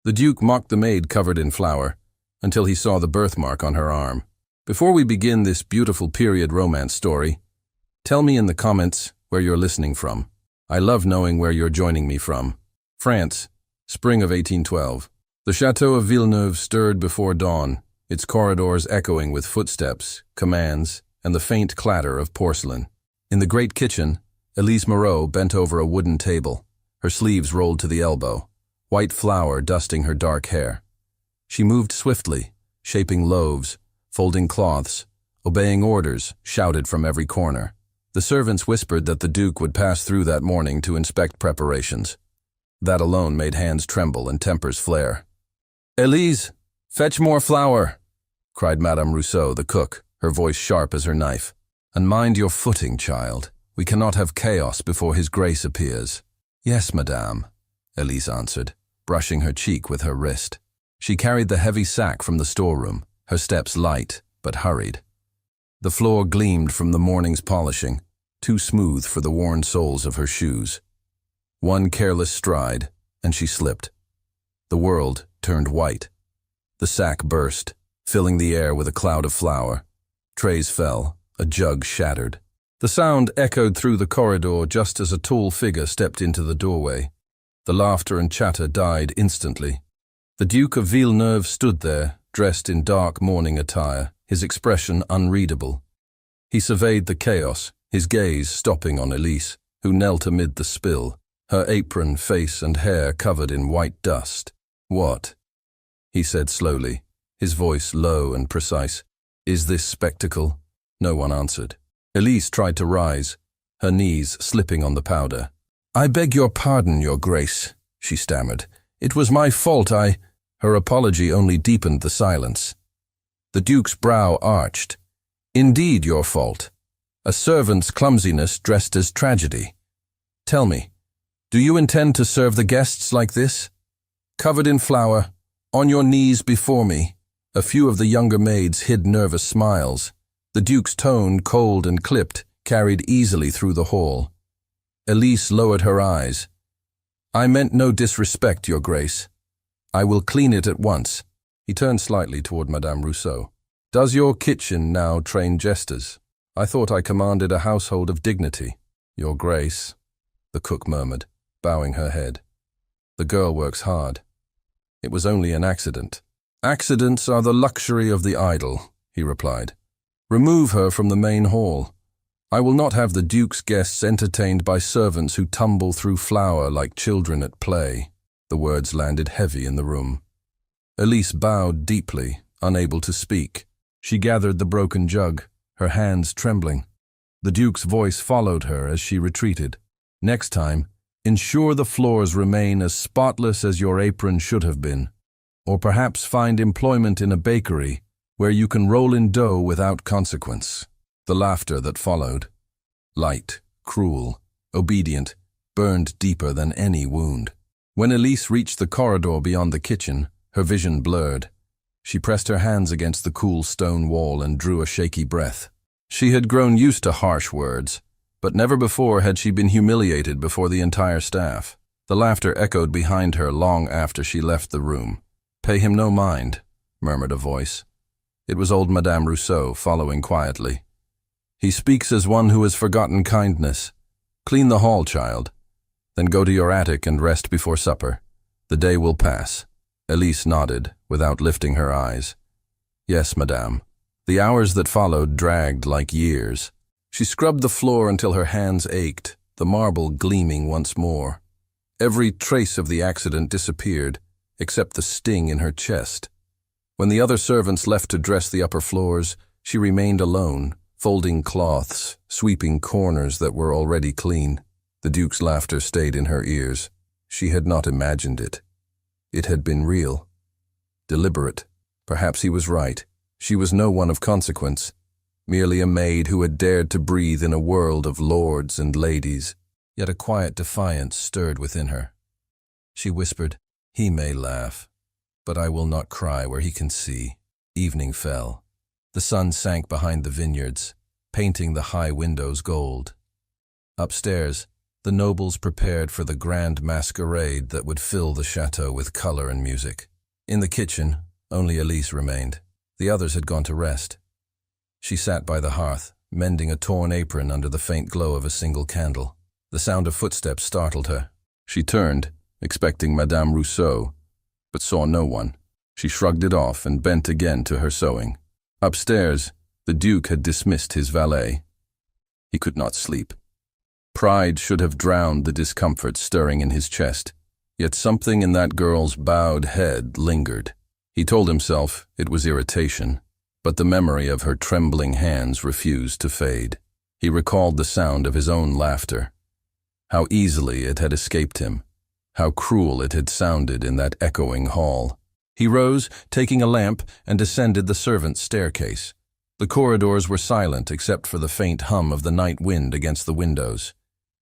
The Duke mocked the maid covered in flour, until he saw the birthmark on her arm. Before we begin this beautiful period romance story, tell me in the comments where you're listening from. I love knowing where you're joining me from. France, spring of 1812. The chateau of Villeneuve stirred before dawn, its corridors echoing with footsteps, commands, and the faint clatter of porcelain. In the great kitchen, Elise Moreau bent over a wooden table, her sleeves rolled to the elbow, white flour dusting her dark hair. She moved swiftly, shaping loaves, folding cloths, obeying orders shouted from every corner. The servants whispered that the Duke would pass through that morning to inspect preparations. That alone made hands tremble and tempers flare. "Elise, fetch more flour," cried Madame Rousseau, the cook, her voice sharp as her knife. "And mind your footing, child. We cannot have chaos before His Grace appears." "Yes, madame," Elise answered, brushing her cheek with her wrist. She carried the heavy sack from the storeroom, her steps light but hurried. The floor gleamed from the morning's polishing, too smooth for the worn soles of her shoes. One careless stride, and she slipped. The world turned white. The sack burst, filling the air with a cloud of flour. Trays fell, a jug shattered. The sound echoed through the corridor just as a tall figure stepped into the doorway. The laughter and chatter died instantly. The Duke of Villeneuve stood there, dressed in dark mourning attire, his expression unreadable. He surveyed the chaos, his gaze stopping on Elise, who knelt amid the spill, her apron, face and hair covered in white dust. "What?" he said slowly, his voice low and precise. "Is this spectacle?" No one answered. Elise tried to rise, her knees slipping on the powder. "I beg your pardon, Your Grace," she stammered. "It was my fault, Her apology only deepened the silence. The Duke's brow arched. "Indeed your fault. A servant's clumsiness dressed as tragedy. Tell me, do you intend to serve the guests like this? Covered in flour, on your knees before me." A few of the younger maids hid nervous smiles. The Duke's tone, cold and clipped, carried easily through the hall. Elise lowered her eyes. "I meant no disrespect, Your Grace. I will clean it at once." He turned slightly toward Madame Rousseau. "Does your kitchen now train jesters? I thought I commanded a household of dignity." "Your Grace," the cook murmured, bowing her head. "The girl works hard. It was only an accident." "Accidents are the luxury of the idle," he replied. "Remove her from the main hall. I will not have the Duke's guests entertained by servants who tumble through flour like children at play." The words landed heavy in the room. Elise bowed deeply, unable to speak. She gathered the broken jug, her hands trembling. The Duke's voice followed her as she retreated. "Next time, ensure the floors remain as spotless as your apron should have been. Or perhaps find employment in a bakery where you can roll in dough without consequence." The laughter that followed, light, cruel, obedient, burned deeper than any wound. When Elise reached the corridor beyond the kitchen, her vision blurred. She pressed her hands against the cool stone wall and drew a shaky breath. She had grown used to harsh words, but never before had she been humiliated before the entire staff. The laughter echoed behind her long after she left the room. "Pay him no mind," murmured a voice. It was old Madame Rousseau following quietly. "He speaks as one who has forgotten kindness. Clean the hall, child. Then go to your attic and rest before supper. The day will pass." Elise nodded, without lifting her eyes. "Yes, madame." The hours that followed dragged like years. She scrubbed the floor until her hands ached, the marble gleaming once more. Every trace of the accident disappeared, except the sting in her chest. When the other servants left to dress the upper floors, she remained alone, folding cloths, sweeping corners that were already clean. The Duke's laughter stayed in her ears. She had not imagined it. It had been real, deliberate. Perhaps he was right. She was no one of consequence, merely a maid who had dared to breathe in a world of lords and ladies. Yet a quiet defiance stirred within her. She whispered, "He may laugh, but I will not cry where he can see." Evening fell. The sun sank behind the vineyards, painting the high windows gold. Upstairs, the nobles prepared for the grand masquerade that would fill the chateau with color and music. In the kitchen, only Elise remained. The others had gone to rest. She sat by the hearth, mending a torn apron under the faint glow of a single candle. The sound of footsteps startled her. She turned, expecting Madame Rousseau, but saw no one. She shrugged it off and bent again to her sewing. Upstairs, the Duke had dismissed his valet. He could not sleep. Pride should have drowned the discomfort stirring in his chest, yet something in that girl's bowed head lingered. He told himself it was irritation, but the memory of her trembling hands refused to fade. He recalled the sound of his own laughter. How easily it had escaped him. How cruel it had sounded in that echoing hall. He rose, taking a lamp, and descended the servants' staircase. The corridors were silent except for the faint hum of the night wind against the windows.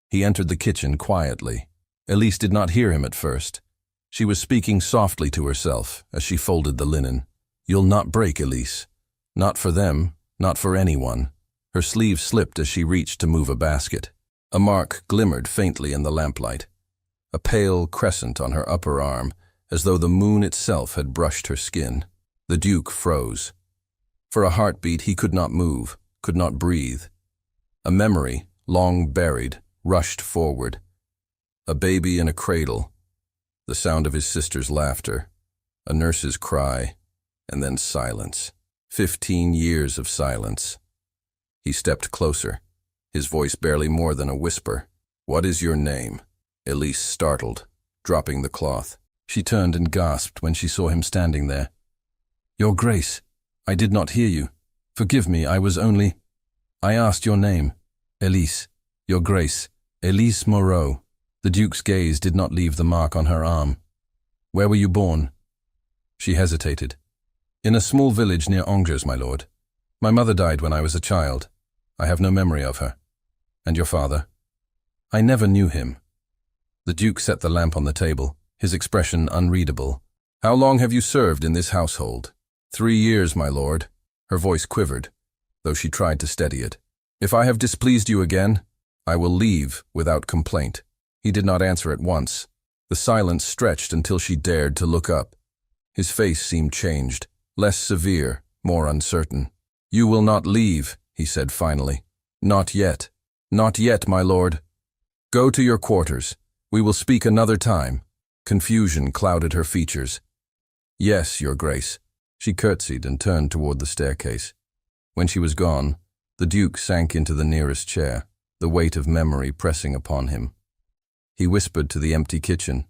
He entered the kitchen quietly. Elise did not hear him at first. She was speaking softly to herself as she folded the linen. "You'll not break, Elise. Not for them, not for anyone." Her sleeve slipped as she reached to move a basket. A mark glimmered faintly in the lamplight. A pale crescent on her upper arm, as though the moon itself had brushed her skin. The Duke froze. For a heartbeat he could not move, could not breathe. A memory, long buried, rushed forward. A baby in a cradle, the sound of his sister's laughter, a nurse's cry, and then silence. 15 years of silence. He stepped closer, his voice barely more than a whisper. "What is your name?" Elise startled, dropping the cloth. She turned and gasped when she saw him standing there. "Your Grace, I did not hear you. Forgive me, I asked your name. Elise, Your Grace, Elise Moreau." The Duke's gaze did not leave the mark on her arm. "Where were you born?" She hesitated. "In a small village near Angers, my lord. My mother died when I was a child. I have no memory of her. And your father?" "I never knew him." The Duke set the lamp on the table, his expression unreadable. "How long have you served in this household?" 3 years, my lord." Her voice quivered, though she tried to steady it. "If I have displeased you again, I will leave without complaint." He did not answer at once. The silence stretched until she dared to look up. His face seemed changed, less severe, more uncertain. "You will not leave," he said finally. "Not yet. Not yet, my lord. Go to your quarters. We will speak another time." Confusion clouded her features. "Yes, your Grace." She curtsied and turned toward the staircase. When she was gone, the Duke sank into the nearest chair, the weight of memory pressing upon him. He whispered to the empty kitchen.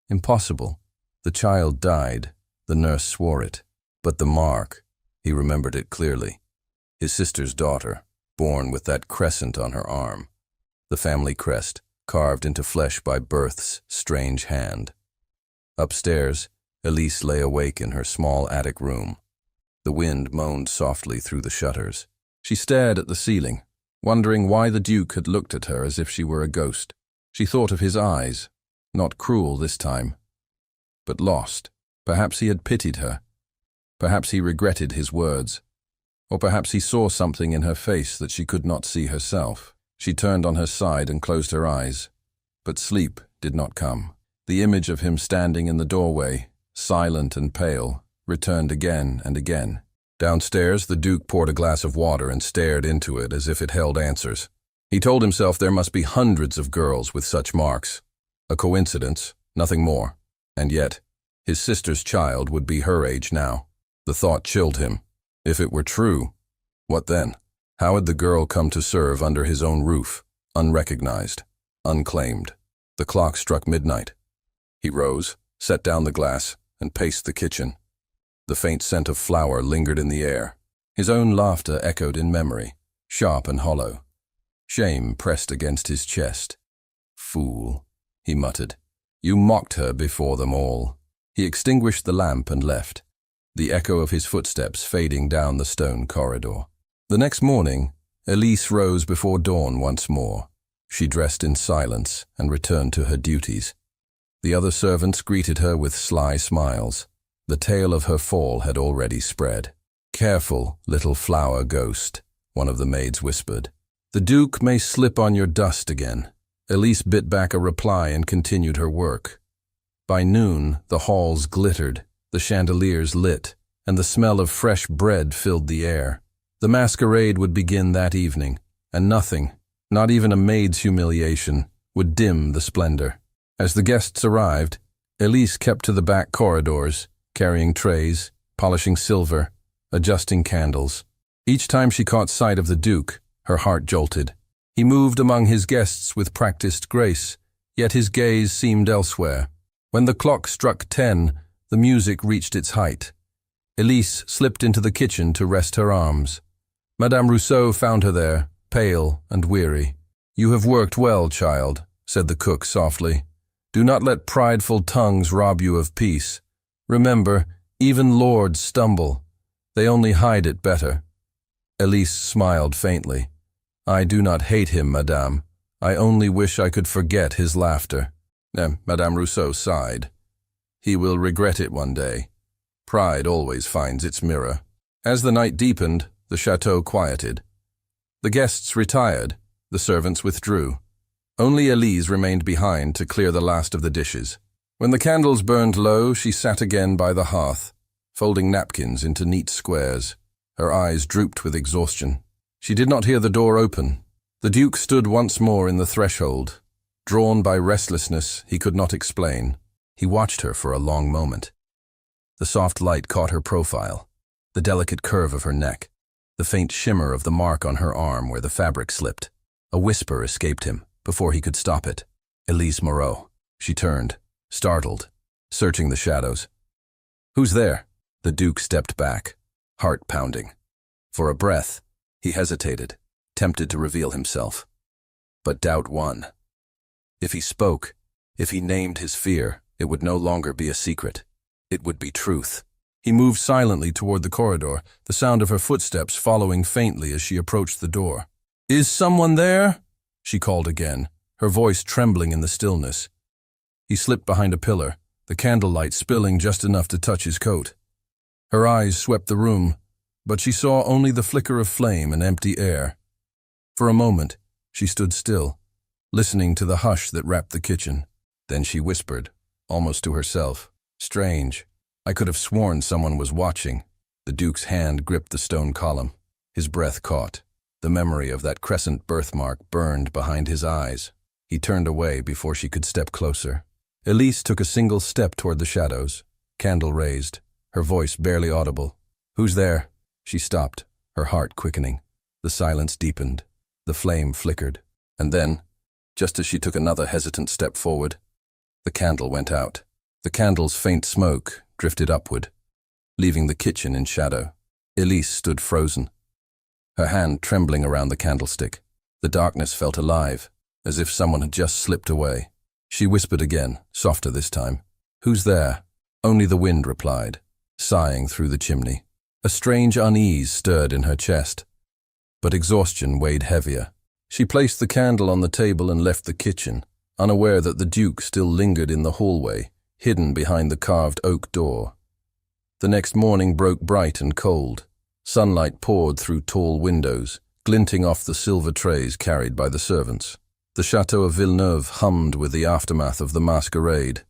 Impossible. The child died. The nurse swore it. But the mark, he remembered it clearly. His sister's daughter, born with that crescent on her arm. The family crest, carved into flesh by birth's strange hand. Upstairs, Elise lay awake in her small attic room. The wind moaned softly through the shutters. She stared at the ceiling, wondering why the Duke had looked at her as if she were a ghost. She thought of his eyes, not cruel this time, but lost. Perhaps he had pitied her. Perhaps he regretted his words. Or perhaps he saw something in her face that she could not see herself. She turned on her side and closed her eyes, but sleep did not come. The image of him standing in the doorway, silent and pale, returned again and again. Downstairs, the Duke poured a glass of water and stared into it as if it held answers. He told himself there must be hundreds of girls with such marks. A coincidence, nothing more. And yet, his sister's child would be her age now. The thought chilled him. If it were true, what then? How had the girl come to serve under his own roof, unrecognized, unclaimed? The clock struck midnight. He rose, set down the glass, and paced the kitchen. The faint scent of flour lingered in the air. His own laughter echoed in memory, sharp and hollow. Shame pressed against his chest. "Fool," he muttered. "You mocked her before them all." He extinguished the lamp and left, the echo of his footsteps fading down the stone corridor. The next morning, Elise rose before dawn once more. She dressed in silence and returned to her duties. The other servants greeted her with sly smiles. The tale of her fall had already spread. "Careful, little flower ghost," one of the maids whispered. "The Duke may slip on your dust again." Elise bit back a reply and continued her work. By noon, the halls glittered, the chandeliers lit, and the smell of fresh bread filled the air. The masquerade would begin that evening, and nothing, not even a maid's humiliation, would dim the splendor. As the guests arrived, Elise kept to the back corridors, carrying trays, polishing silver, adjusting candles. Each time she caught sight of the Duke, her heart jolted. He moved among his guests with practiced grace, yet his gaze seemed elsewhere. When the clock struck 10, the music reached its height. Elise slipped into the kitchen to rest her arms. Madame Rousseau found her there, pale and weary. "You have worked well, child," said the cook softly. "Do not let prideful tongues rob you of peace. Remember, even lords stumble. They only hide it better." Elise smiled faintly. "I do not hate him, madame. I only wish I could forget his laughter." Madame Rousseau sighed. "He will regret it one day. Pride always finds its mirror." As the night deepened, the chateau quieted. The guests retired, the servants withdrew. Only Elise remained behind to clear the last of the dishes. When the candles burned low, she sat again by the hearth, folding napkins into neat squares. Her eyes drooped with exhaustion. She did not hear the door open. The Duke stood once more in the threshold. Drawn by restlessness he could not explain. He watched her for a long moment. The soft light caught her profile, the delicate curve of her neck, the faint shimmer of the mark on her arm where the fabric slipped. A whisper escaped him before he could stop it. "Elise Moreau." She turned, startled, searching the shadows. "Who's there?" The Duke stepped back, heart pounding. For a breath, he hesitated, tempted to reveal himself. But doubt won. If he spoke, if he named his fear, it would no longer be a secret. It would be truth. He moved silently toward the corridor, the sound of her footsteps following faintly as she approached the door. "Is someone there?" she called again, her voice trembling in the stillness. He slipped behind a pillar, the candlelight spilling just enough to touch his coat. Her eyes swept the room, but she saw only the flicker of flame and empty air. For a moment, she stood still, listening to the hush that wrapped the kitchen. Then she whispered, almost to herself, "Strange. I could have sworn someone was watching." The Duke's hand gripped the stone column. His breath caught. The memory of that crescent birthmark burned behind his eyes. He turned away before she could step closer. Elise took a single step toward the shadows, candle raised, her voice barely audible. "Who's there?" She stopped, her heart quickening. The silence deepened. The flame flickered. And then, just as she took another hesitant step forward, the candle went out. The candle's faint smoke drifted upward, leaving the kitchen in shadow. Elise stood frozen, her hand trembling around the candlestick. The darkness felt alive, as if someone had just slipped away. She whispered again, softer this time. "Who's there?" Only the wind replied, sighing through the chimney. A strange unease stirred in her chest, but exhaustion weighed heavier. She placed the candle on the table and left the kitchen, unaware that the Duke still lingered in the hallway, hidden behind the carved oak door. The next morning broke bright and cold. Sunlight poured through tall windows, glinting off the silver trays carried by the servants. The chateau of Villeneuve hummed with the aftermath of the masquerade.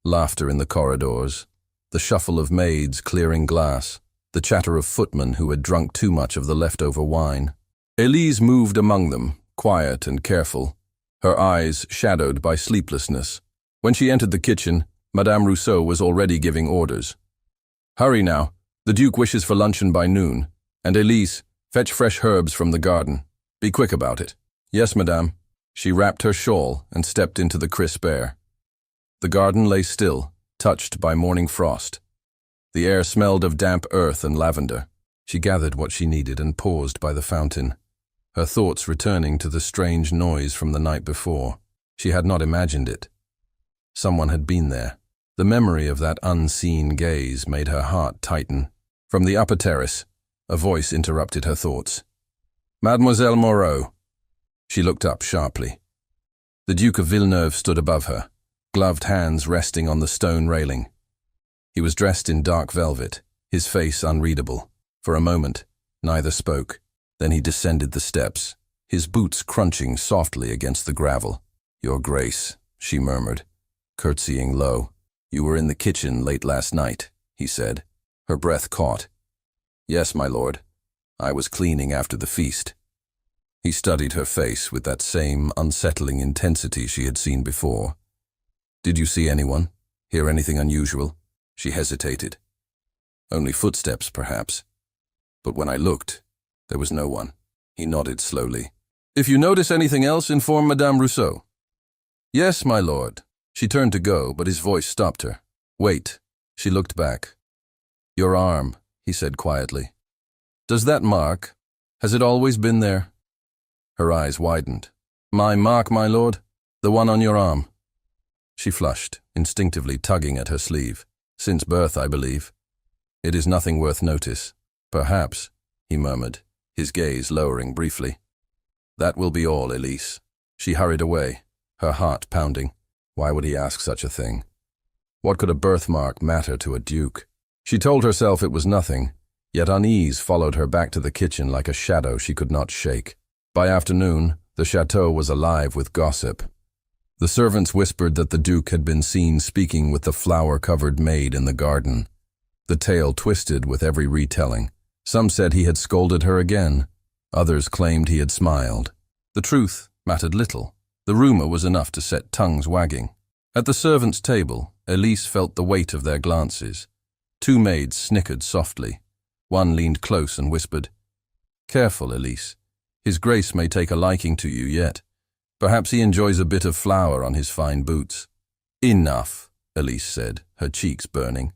Laughter in the corridors, the shuffle of maids clearing glass, the chatter of footmen who had drunk too much of the leftover wine. Elise moved among them, quiet and careful, her eyes shadowed by sleeplessness. When she entered the kitchen, Madame Rousseau was already giving orders. "Hurry now. The Duke wishes for luncheon by noon. And Elise, fetch fresh herbs from the garden. Be quick about it." "Yes, madame." She wrapped her shawl and stepped into the crisp air. The garden lay still, touched by morning frost. The air smelled of damp earth and lavender. She gathered what she needed and paused by the fountain, her thoughts returning to the strange noise from the night before. She had not imagined it. Someone had been there. The memory of that unseen gaze made her heart tighten. From the upper terrace, a voice interrupted her thoughts. "Mademoiselle Moreau." She looked up sharply. The Duke of Villeneuve stood above her, gloved hands resting on the stone railing. He was dressed in dark velvet, his face unreadable. For a moment, neither spoke. Then he descended the steps, his boots crunching softly against the gravel. "Your Grace," she murmured, curtsying low. "You were in the kitchen late last night," he said. Her breath caught. "Yes, my lord. I was cleaning after the feast." He studied her face with that same unsettling intensity she had seen before. "Did you see anyone? Hear anything unusual?" She hesitated. "Only footsteps, perhaps. But when I looked, there was no one." He nodded slowly. "If you notice anything else, inform Madame Rousseau." "Yes, my lord." She turned to go, but his voice stopped her. "Wait." She looked back. "Your arm," he said quietly. "Does that mark? Has it always been there?" Her eyes widened. "My mark, my lord? The one on your arm?" She flushed, instinctively tugging at her sleeve. "Since birth, I believe. It is nothing worth notice." "Perhaps," he murmured, his gaze lowering briefly. "That will be all, Elise." She hurried away, her heart pounding. Why would he ask such a thing? What could a birthmark matter to a duke? She told herself it was nothing, yet unease followed her back to the kitchen like a shadow she could not shake. By afternoon, the chateau was alive with gossip. The servants whispered that the duke had been seen speaking with the flower-covered maid in the garden. The tale twisted with every retelling. Some said he had scolded her again. Others claimed he had smiled. The truth mattered little. The rumor was enough to set tongues wagging. At the servants' table, Elise felt the weight of their glances. Two maids snickered softly. One leaned close and whispered, "Careful, Elise. His Grace may take a liking to you yet. Perhaps he enjoys a bit of flour on his fine boots." "Enough," Elise said, her cheeks burning.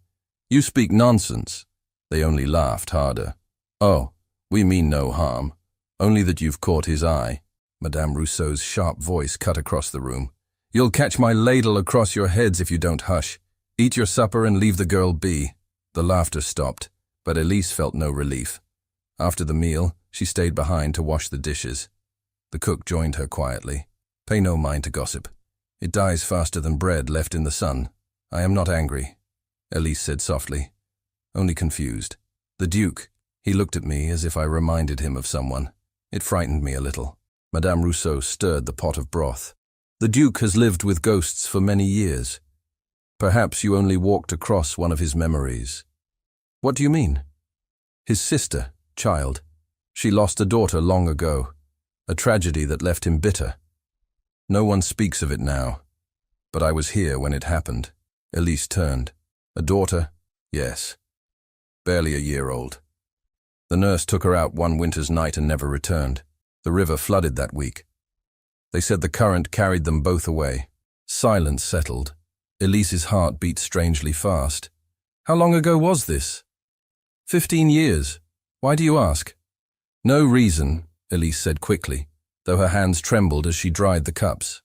"You speak nonsense." They only laughed harder. "Oh, we mean no harm. Only that you've caught his eye." Madame Rousseau's sharp voice cut across the room. "You'll catch my ladle across your heads if you don't hush. Eat your supper and leave the girl be." The laughter stopped, but Elise felt no relief. After the meal, she stayed behind to wash the dishes. The cook joined her quietly. "Pay no mind to gossip. It dies faster than bread left in the sun. I am not angry," Elise said softly, "only confused. The Duke, he looked at me as if I reminded him of someone. It frightened me a little." Madame Rousseau stirred the pot of broth. "The Duke has lived with ghosts for many years. Perhaps you only walked across one of his memories." "What do you mean?" "His sister, child. She lost a daughter long ago. A tragedy that left him bitter. No one speaks of it now. But I was here when it happened." Elise turned. "A daughter?" "Yes. Barely a year old. The nurse took her out one winter's night and never returned. The river flooded that week. They said the current carried them both away." Silence settled. Elise's heart beat strangely fast. "How long ago was this?" 15 years. Why do you ask?" "No reason," Elise said quickly, though her hands trembled as she dried the cups.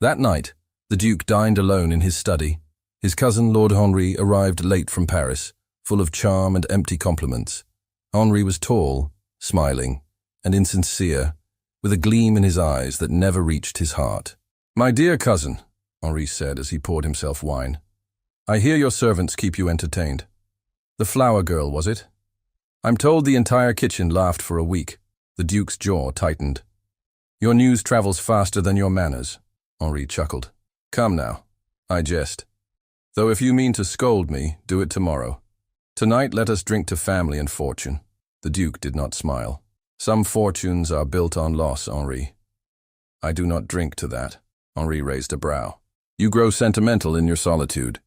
That night, the Duke dined alone in his study. His cousin Lord Henri arrived late from Paris, full of charm and empty compliments. Henri was tall, smiling, and insincere, with a gleam in his eyes that never reached his heart. "My dear cousin," Henri said as he poured himself wine, "I hear your servants keep you entertained. The flower girl, was it? I'm told the entire kitchen laughed for a week." The Duke's jaw tightened. "Your news travels faster than your manners," Henri chuckled. "Come now, I jest. Though if you mean to scold me, do it tomorrow. Tonight let us drink to family and fortune." The Duke did not smile. "Some fortunes are built on loss, Henri. I do not drink to that." Henri raised a brow. "You grow sentimental in your solitude.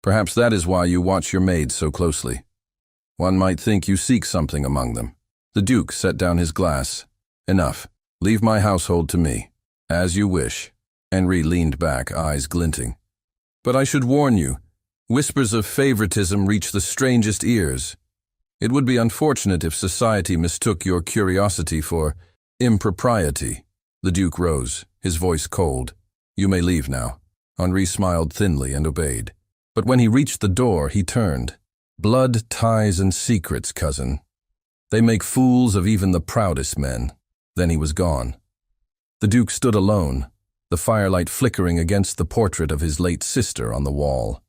Perhaps that is why you watch your maids so closely. One might think you seek something among them." The Duke set down his glass. "Enough. Leave my household to me." "As you wish." Henri leaned back, eyes glinting. "But I should warn you, whispers of favoritism reach the strangest ears. It would be unfortunate if society mistook your curiosity for impropriety." The Duke rose, his voice cold. "You may leave now." Henri smiled thinly and obeyed. But when he reached the door, he turned. "Blood, ties, and secrets, cousin. They make fools of even the proudest men." Then he was gone. The Duke stood alone, the firelight flickering against the portrait of his late sister on the wall.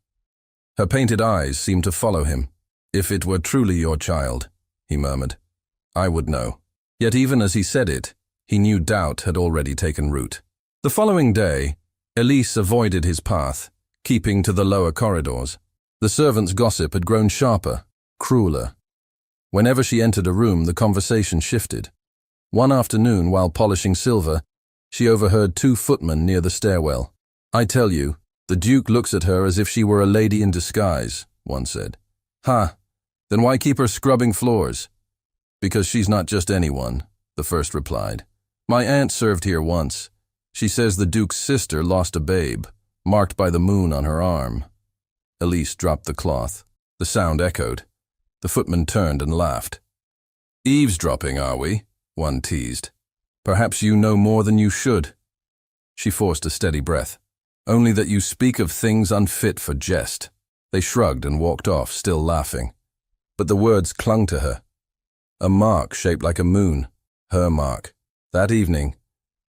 Her painted eyes seemed to follow him. "If it were truly your child," he murmured, "I would know." Yet even as he said it, he knew doubt had already taken root. The following day, Elise avoided his path, keeping to the lower corridors. The servants' gossip had grown sharper, crueler. Whenever she entered a room, the conversation shifted. One afternoon, while polishing silver, she overheard 2 footmen near the stairwell. "I tell you, the Duke looks at her as if she were a lady in disguise," one said. "Ha, then why keep her scrubbing floors?" "Because she's not just anyone," the first replied. "My aunt served here once. She says the Duke's sister lost a babe, marked by the moon on her arm." Elise dropped the cloth. The sound echoed. The footman turned and laughed. "Eavesdropping, are we?" one teased. "Perhaps you know more than you should." She forced a steady breath. "Only that you speak of things unfit for jest." They shrugged and walked off, still laughing. But the words clung to her. A mark shaped like a moon. Her mark. That evening,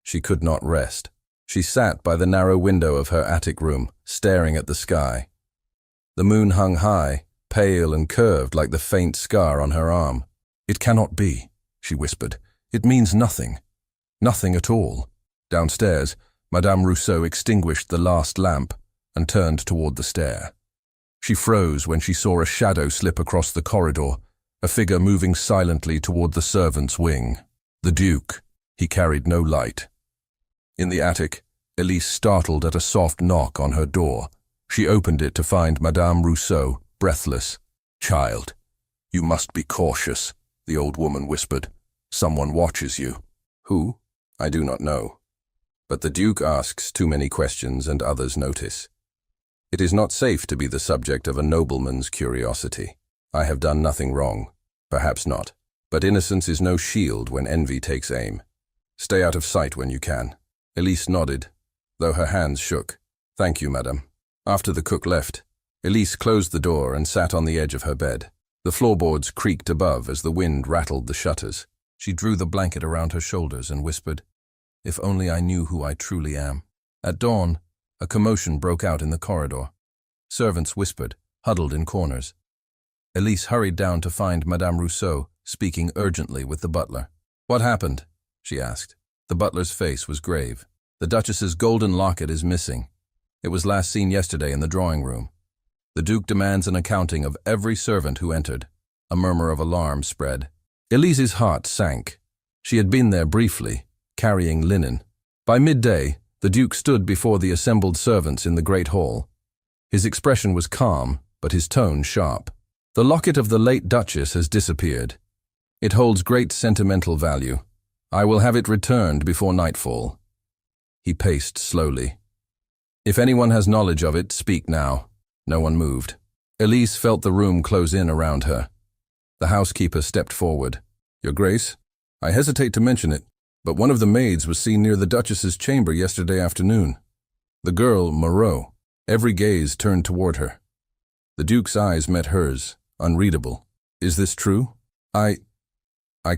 she could not rest. She sat by the narrow window of her attic room, staring at the sky. The moon hung high, pale and curved like the faint scar on her arm. "It cannot be," she whispered. "It means nothing. Nothing at all." Downstairs, Madame Rousseau extinguished the last lamp and turned toward the stair. She froze when she saw a shadow slip across the corridor, a figure moving silently toward the servants' wing. The Duke. He carried no light. In the attic, Elise startled at a soft knock on her door. She opened it to find Madame Rousseau, breathless. "Child, you must be cautious," the old woman whispered. "Someone watches you." "Who?" "I do not know. But the Duke asks too many questions and others notice. It is not safe to be the subject of a nobleman's curiosity. I have done nothing wrong. Perhaps not. But innocence is no shield when envy takes aim. Stay out of sight when you can." Elise nodded, though her hands shook. "Thank you, madame." After the cook left, Elise closed the door and sat on the edge of her bed. The floorboards creaked above as the wind rattled the shutters. She drew the blanket around her shoulders and whispered, "If only I knew who I truly am." At dawn, a commotion broke out in the corridor. Servants whispered, huddled in corners. Elise hurried down to find Madame Rousseau, speaking urgently with the butler. "What happened?" she asked. The butler's face was grave. "The Duchess's golden locket is missing. It was last seen yesterday in the drawing room. The Duke demands an accounting of every servant who entered." A murmur of alarm spread. Elise's heart sank. She had been there briefly, carrying linen. By midday, the Duke stood before the assembled servants in the great hall. His expression was calm, but his tone sharp. "The locket of the late Duchess has disappeared. It holds great sentimental value. I will have it returned before nightfall." He paced slowly. "If anyone has knowledge of it, speak now." No one moved. Elise felt the room close in around her. The housekeeper stepped forward. "Your Grace, I hesitate to mention it, but one of the maids was seen near the Duchess's chamber yesterday afternoon. The girl, Moreau." Every gaze turned toward her. The Duke's eyes met hers, unreadable. "Is this true?" I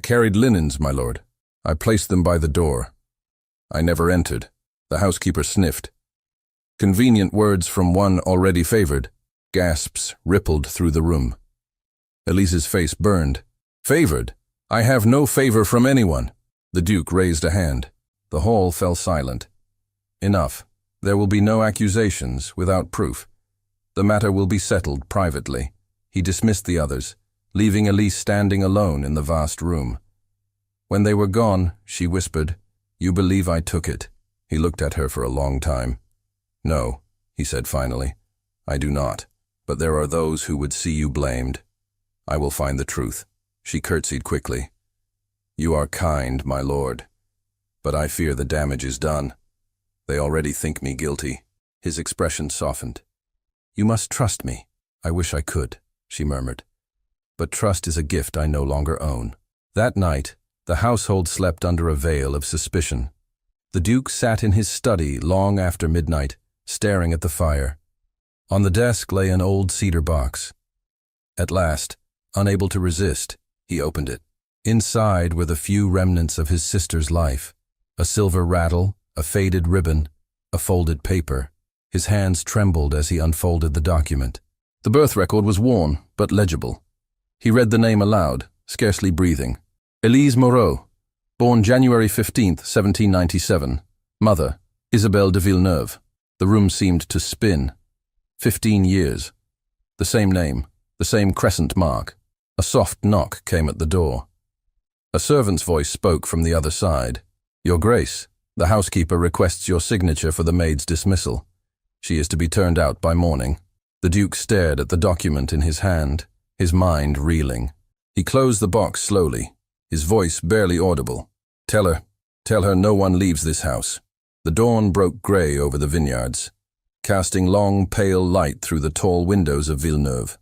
carried linens, my lord. I placed them by the door. I never entered." The housekeeper sniffed. Convenient words from one already favored. Gasps rippled through the room. Elise's face burned. "Favored? I have no favor from anyone." The Duke raised a hand. The hall fell silent. "Enough. There will be no accusations without proof. The matter will be settled privately." He dismissed the others, leaving Elise standing alone in the vast room. When they were gone, she whispered, "You believe I took it?" He looked at her for a long time. "No," he said finally, "I do not. But there are those who would see you blamed. I will find the truth." She curtsied quickly. "You are kind, my lord. But I fear the damage is done. They already think me guilty." His expression softened. "You must trust me." "I wish I could," she murmured. "But trust is a gift I no longer own." That night, the household slept under a veil of suspicion. The Duke sat in his study long after midnight, staring at the fire. On the desk lay an old cedar box. At last, unable to resist, he opened it. Inside were the few remnants of his sister's life: a silver rattle, a faded ribbon, a folded paper. His hands trembled as he unfolded the document. The birth record was worn, but legible. He read the name aloud, scarcely breathing. Elise Moreau, born January 15, 1797. Mother, Isabelle de Villeneuve. The room seemed to spin. 15 years. The same name, the same crescent mark. A soft knock came at the door. A servant's voice spoke from the other side. Your Grace, the housekeeper requests your signature for the maid's dismissal. She is to be turned out by morning. The Duke stared at the document in his hand, his mind reeling. He closed the box slowly, his voice barely audible. Tell her no one leaves this house. The dawn broke grey over the vineyards, casting long, pale light through the tall windows of Villeneuve.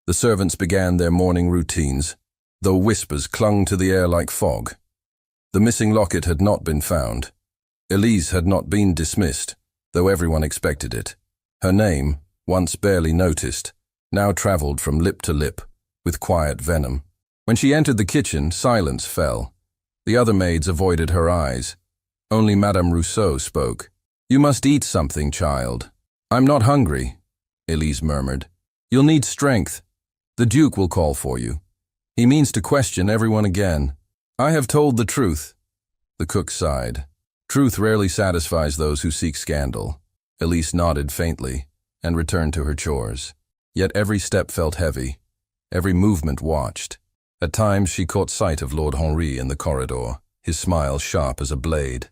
The servants began their morning routines, though whispers clung to the air like fog. The missing locket had not been found. Elise had not been dismissed, though everyone expected it. Her name, once barely noticed, now travelled from lip to lip, with quiet venom. When she entered the kitchen, silence fell. The other maids avoided her eyes. Only Madame Rousseau spoke. You must eat something, child. I'm not hungry, Elise murmured. You'll need strength. The Duke will call for you. He means to question everyone again. I have told the truth. The cook sighed. Truth rarely satisfies those who seek scandal. Elise nodded faintly and returned to her chores. Yet every step felt heavy, every movement watched. At times she caught sight of Lord Henri in the corridor, his smile sharp as a blade.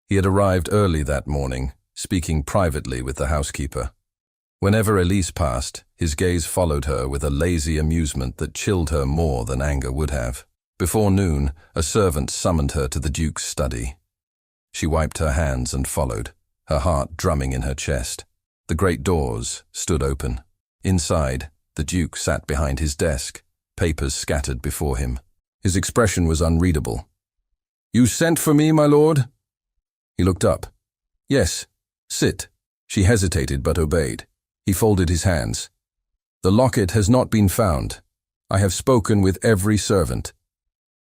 He had arrived early that morning, speaking privately with the housekeeper. Whenever Elise passed, his gaze followed her with a lazy amusement that chilled her more than anger would have. Before noon, a servant summoned her to the Duke's study. She wiped her hands and followed, her heart drumming in her chest. The great doors stood open. Inside, the Duke sat behind his desk, papers scattered before him. His expression was unreadable. You sent for me, my lord? He looked up. Yes, sit. She hesitated but obeyed. He folded his hands. The locket has not been found. I have spoken with every servant.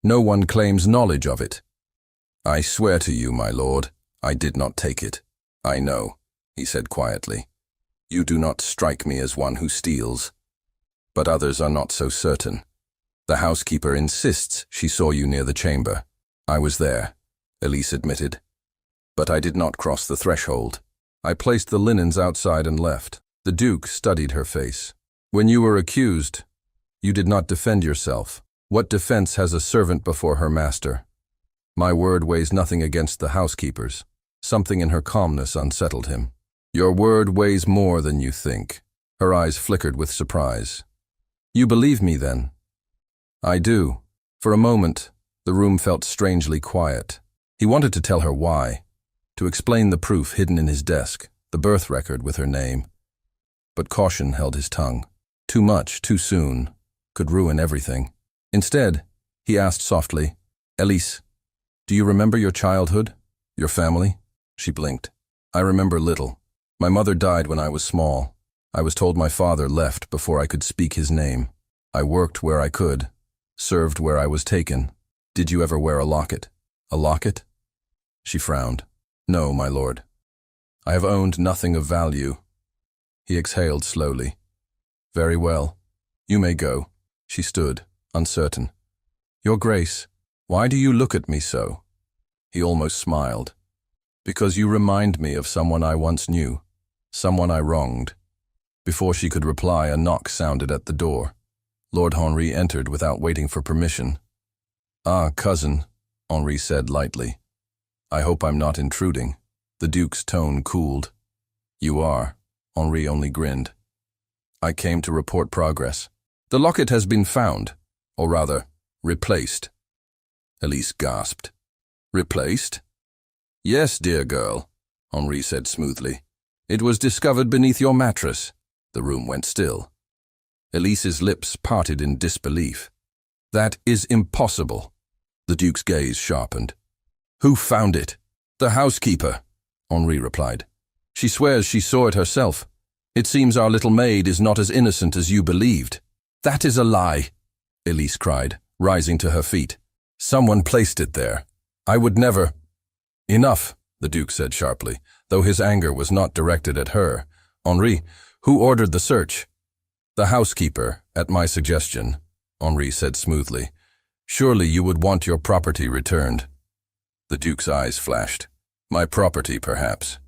No one claims knowledge of it. I swear to you, my lord, I did not take it. I know, he said quietly. You do not strike me as one who steals. But others are not so certain. The housekeeper insists she saw you near the chamber. I was there, Elise admitted. But I did not cross the threshold. I placed the linens outside and left. The Duke studied her face. When you were accused, you did not defend yourself. What defense has a servant before her master? My word weighs nothing against the housekeeper's. Something in her calmness unsettled him. Your word weighs more than you think. Her eyes flickered with surprise. You believe me, then? I do. For a moment, the room felt strangely quiet. He wanted to tell her why, to explain the proof hidden in his desk, the birth record with her name. But caution held his tongue. Too much, too soon, could ruin everything. Instead, he asked softly, Elise, do you remember your childhood, your family? She blinked. I remember little. My mother died when I was small. I was told my father left before I could speak his name. I worked where I could, served where I was taken. Did you ever wear a locket? A locket? She frowned. No, my lord. I have owned nothing of value. He exhaled slowly. Very well. You may go. She stood, uncertain. Your Grace, why do you look at me so? He almost smiled. Because you remind me of someone I once knew, someone I wronged. Before she could reply, a knock sounded at the door. Lord Henri entered without waiting for permission. Ah, cousin, Henri said lightly. I hope I'm not intruding. The Duke's tone cooled. You are. Henri only grinned. I came to report progress. The locket has been found, or rather, replaced. Elise gasped. Replaced? Yes, dear girl, Henri said smoothly. It was discovered beneath your mattress. The room went still. Elise's lips parted in disbelief. That is impossible. The Duke's gaze sharpened. Who found it? The housekeeper, Henri replied. She swears she saw it herself. It seems our little maid is not as innocent as you believed. That is a lie, Elise cried, rising to her feet. Someone placed it there. I would never. Enough, the Duke said sharply, though his anger was not directed at her. Henri, who ordered the search? The housekeeper, at my suggestion, Henri said smoothly. Surely you would want your property returned. The Duke's eyes flashed. My property, perhaps,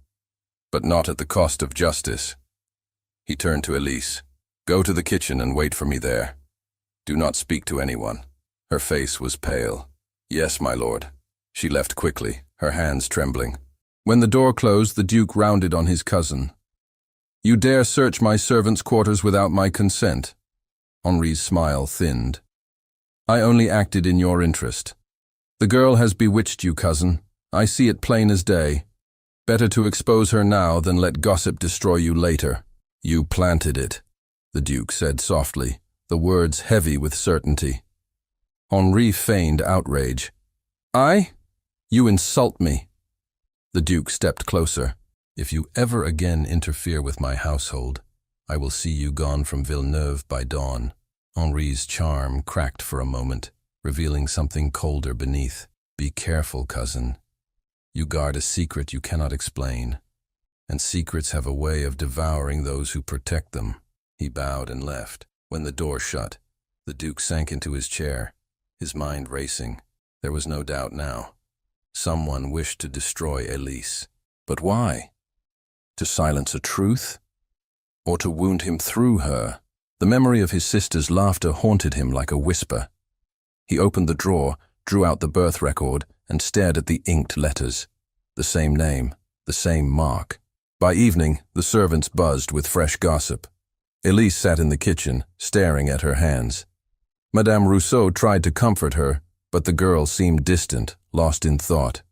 but not at the cost of justice. He turned to Elise. Go to the kitchen and wait for me there. Do not speak to anyone. Her face was pale. Yes, my lord. She left quickly, her hands trembling. When the door closed, the Duke rounded on his cousin. You dare search my servants' quarters without my consent? Henri's smile thinned. I only acted in your interest. The girl has bewitched you, cousin. I see it plain as day. Better to expose her now than let gossip destroy you later. You planted it, the Duke said softly, the words heavy with certainty. Henri feigned outrage. I? You insult me. The Duke stepped closer. If you ever again interfere with my household, I will see you gone from Villeneuve by dawn. Henri's charm cracked for a moment, revealing something colder beneath. Be careful, cousin. You guard a secret you cannot explain, and secrets have a way of devouring those who protect them. He bowed and left. When the door shut, the Duke sank into his chair, his mind racing. There was no doubt now. Someone wished to destroy Elise. But why? To silence a truth? Or to wound him through her? The memory of his sister's laughter haunted him like a whisper. He opened the drawer, drew out the birth record, and stared at the inked letters. The same name, the same mark. By evening, the servants buzzed with fresh gossip. Elise sat in the kitchen, staring at her hands. Madame Rousseau tried to comfort her, but the girl seemed distant, lost in thought.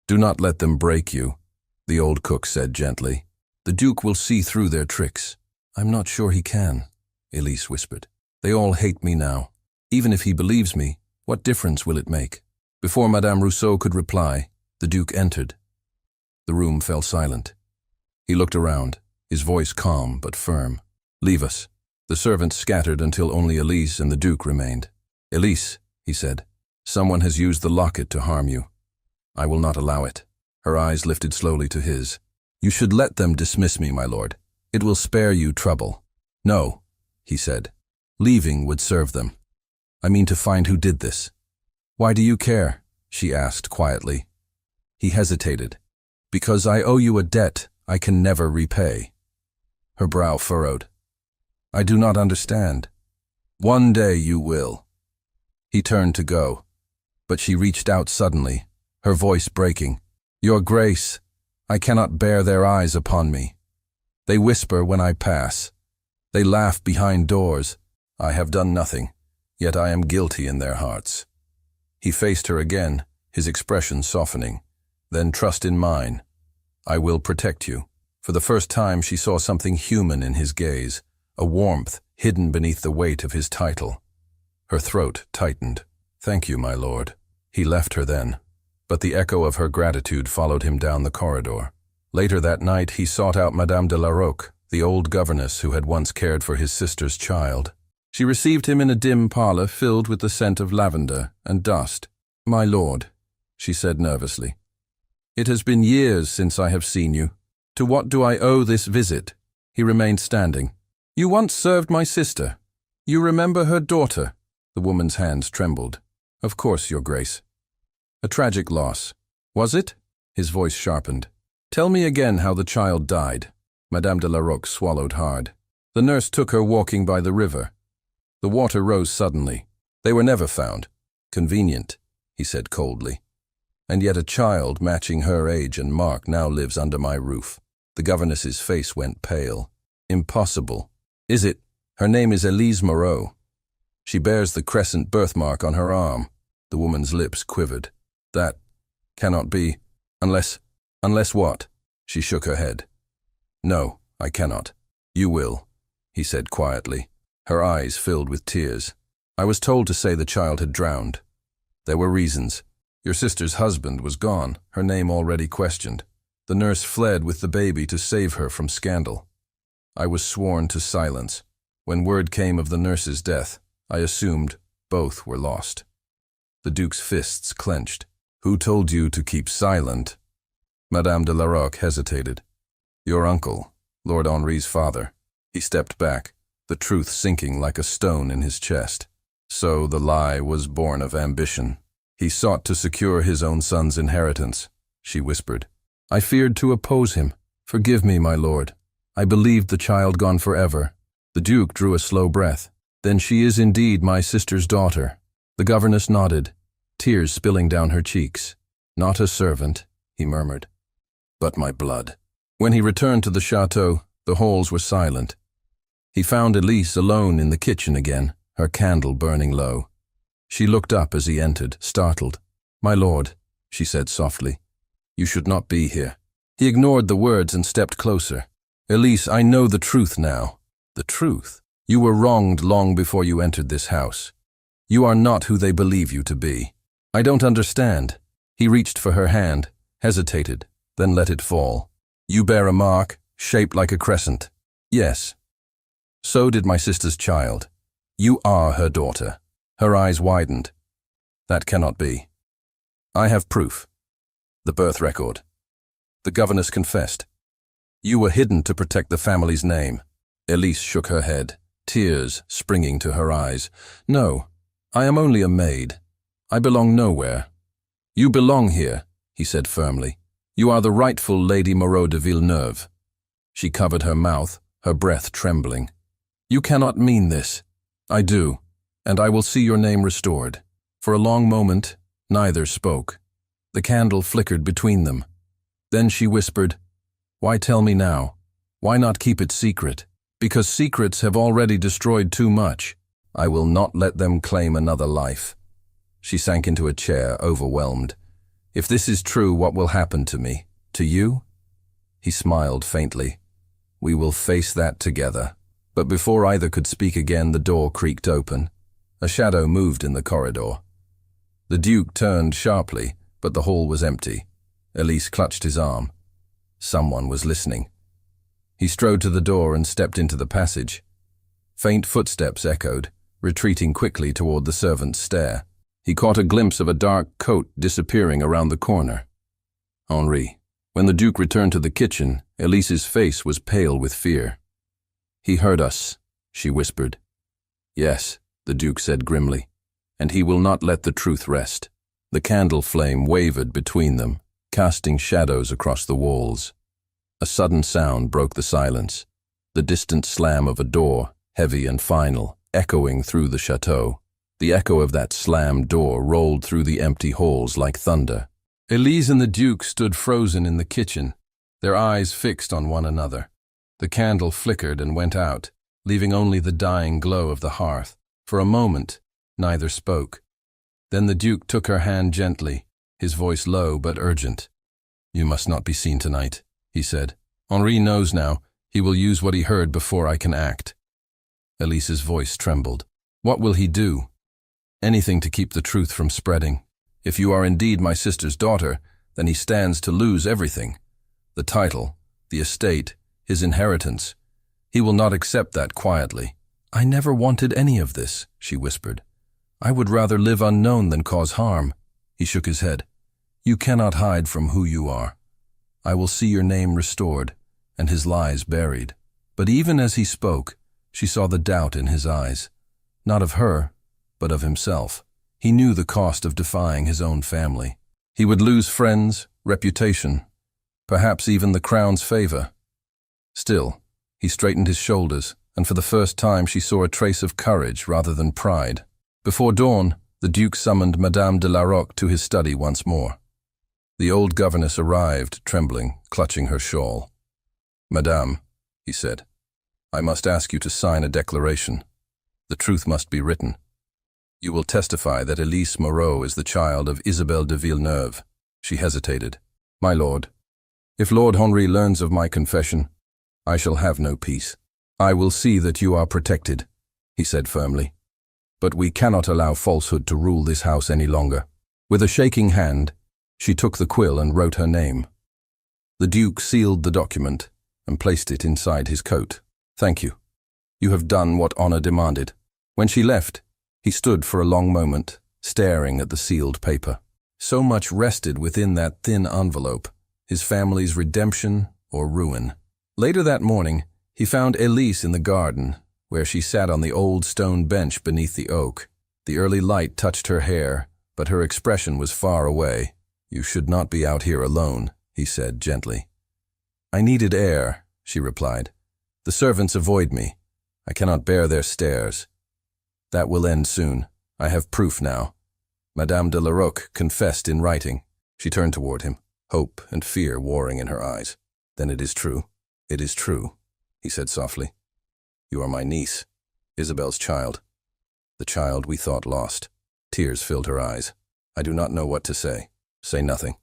Do not let them break you, the old cook said gently. The Duke will see through their tricks. I'm not sure he can, Elise whispered. They all hate me now. Even if he believes me, what difference will it make? Before Madame Rousseau could reply, the Duke entered. The room fell silent. He looked around, his voice calm but firm. Leave us. The servants scattered until only Elise and the Duke remained. Elise, he said, someone has used the locket to harm you. I will not allow it. Her eyes lifted slowly to his. You should let them dismiss me, my lord. It will spare you trouble. No, he said. Leaving would serve them. I mean to find who did this. Why do you care? She asked quietly. He hesitated. Because I owe you a debt I can never repay. Her brow furrowed. I do not understand. One day you will. He turned to go, but she reached out suddenly, her voice breaking. Your Grace, I cannot bear their eyes upon me. They whisper when I pass. They laugh behind doors. I have done nothing, yet I am guilty in their hearts. He faced her again, his expression softening. Then trust in mine. I will protect you. For the first time she saw something human in his gaze, a warmth hidden beneath the weight of his title. Her throat tightened. Thank you, my lord. He left her then, but the echo of her gratitude followed him down the corridor. Later that night he sought out Madame de la Roque, the old governess who had once cared for his sister's child. She received him in a dim parlor filled with the scent of lavender and dust. My lord, she said nervously, it has been years since I have seen you. To what do I owe this visit? He remained standing. You once served my sister. You remember her daughter? The woman's hands trembled. Of course, Your Grace. A tragic loss. Was it? His voice sharpened. Tell me again how the child died. Madame de la Roque swallowed hard. The nurse took her walking by the river. The water rose suddenly. They were never found. Convenient, he said coldly. And yet a child matching her age and mark now lives under my roof. The governess's face went pale. Impossible. Is it? Her name is Elise Moreau. She bears the crescent birthmark on her arm. The woman's lips quivered. That cannot be. Unless what? She shook her head. No, I cannot. You will, he said quietly. Her eyes filled with tears. I was told to say the child had drowned. There were reasons. Your sister's husband was gone, her name already questioned. The nurse fled with the baby to save her from scandal. I was sworn to silence. When word came of the nurse's death, I assumed both were lost. The Duke's fists clenched. Who told you to keep silent? Madame de la Roque hesitated. Your uncle, Lord Henri's father. He stepped back, the truth sinking like a stone in his chest. So the lie was born of ambition. He sought to secure his own son's inheritance. she whispered. I feared to oppose him. Forgive me, my lord. I believed the child gone forever. The Duke drew a slow breath. Then she is indeed my sister's daughter. The governess nodded, tears spilling down her cheeks. Not a servant, he murmured, but my blood. When he returned to the chateau, the halls were silent. He found Elise alone in the kitchen again, her candle burning low. She looked up as he entered, startled. My lord, she said softly, you should not be here. He ignored the words and stepped closer. Elise, I know the truth now. The truth? You were wronged long before you entered this house. You are not who they believe you to be. I don't understand. He reached for her hand, hesitated, then let it fall. You bear a mark, shaped like a crescent. Yes. So did my sister's child. You are her daughter. Her eyes widened. That cannot be. I have proof. The birth record. The governess confessed. You were hidden to protect the family's name. Elise shook her head, tears springing to her eyes. No, I am only a maid. I belong nowhere. You belong here, he said firmly. You are the rightful Lady Moreau de Villeneuve. She covered her mouth, her breath trembling. You cannot mean this. I do, and I will see your name restored. For a long moment, neither spoke. The candle flickered between them. Then she whispered, Why tell me now? Why not keep it secret? Because secrets have already destroyed too much. I will not let them claim another life. She sank into a chair, overwhelmed. If this is true, what will happen to me? To you? He smiled faintly. We will face that together. But before either could speak again, the door creaked open. A shadow moved in the corridor. The Duke turned sharply, but the hall was empty. Elise clutched his arm. Someone was listening. He strode to the door and stepped into the passage. Faint footsteps echoed, retreating quickly toward the servant's stair. He caught a glimpse of a dark coat disappearing around the corner. Henri. When the Duke returned to the kitchen, Elise's face was pale with fear. He heard us, she whispered. Yes, the Duke said grimly, and he will not let the truth rest. The candle flame wavered between them, casting shadows across the walls. A sudden sound broke the silence, the distant slam of a door, heavy and final, echoing through the chateau. The echo of that slammed door rolled through the empty halls like thunder. Elise and the Duke stood frozen in the kitchen, their eyes fixed on one another. The candle flickered and went out, leaving only the dying glow of the hearth. For a moment, neither spoke. Then the Duke took her hand gently, his voice low but urgent. You must not be seen tonight, he said. Henri knows now. He will use what he heard before I can act. Elise's voice trembled. What will he do? Anything to keep the truth from spreading. If you are indeed my sister's daughter, then he stands to lose everything. The title, the estate, his inheritance. He will not accept that quietly. I never wanted any of this, she whispered. I would rather live unknown than cause harm. He shook his head. You cannot hide from who you are. I will see your name restored, and his lies buried. But even as he spoke, she saw the doubt in his eyes. Not of her, but of himself. He knew the cost of defying his own family. He would lose friends, reputation, perhaps even the crown's favor. Still, he straightened his shoulders, and for the first time she saw a trace of courage rather than pride. Before dawn, the Duke summoned Madame de la Roque to his study once more. The old governess arrived, trembling, clutching her shawl. Madame, he said, I must ask you to sign a declaration. The truth must be written. You will testify that Elise Moreau is the child of Isabelle de Villeneuve. She hesitated. My lord, if Lord Henri learns of my confession, I shall have no peace. I will see that you are protected, he said firmly. But we cannot allow falsehood to rule this house any longer. With a shaking hand, she took the quill and wrote her name. The Duke sealed the document and placed it inside his coat. Thank you. You have done what honor demanded. When she left, he stood for a long moment, staring at the sealed paper. So much rested within that thin envelope, his family's redemption or ruin. Later that morning, he found Elise in the garden, where she sat on the old stone bench beneath the oak. The early light touched her hair, but her expression was far away. You should not be out here alone, he said gently. I needed air, she replied. The servants avoid me. I cannot bear their stares. That will end soon. I have proof now. Madame de Larocque confessed in writing. She turned toward him, hope and fear warring in her eyes. Then it is true. It is true, he said softly. You are my niece, Isabel's child. The child we thought lost. Tears filled her eyes. I do not know what to say. Say nothing,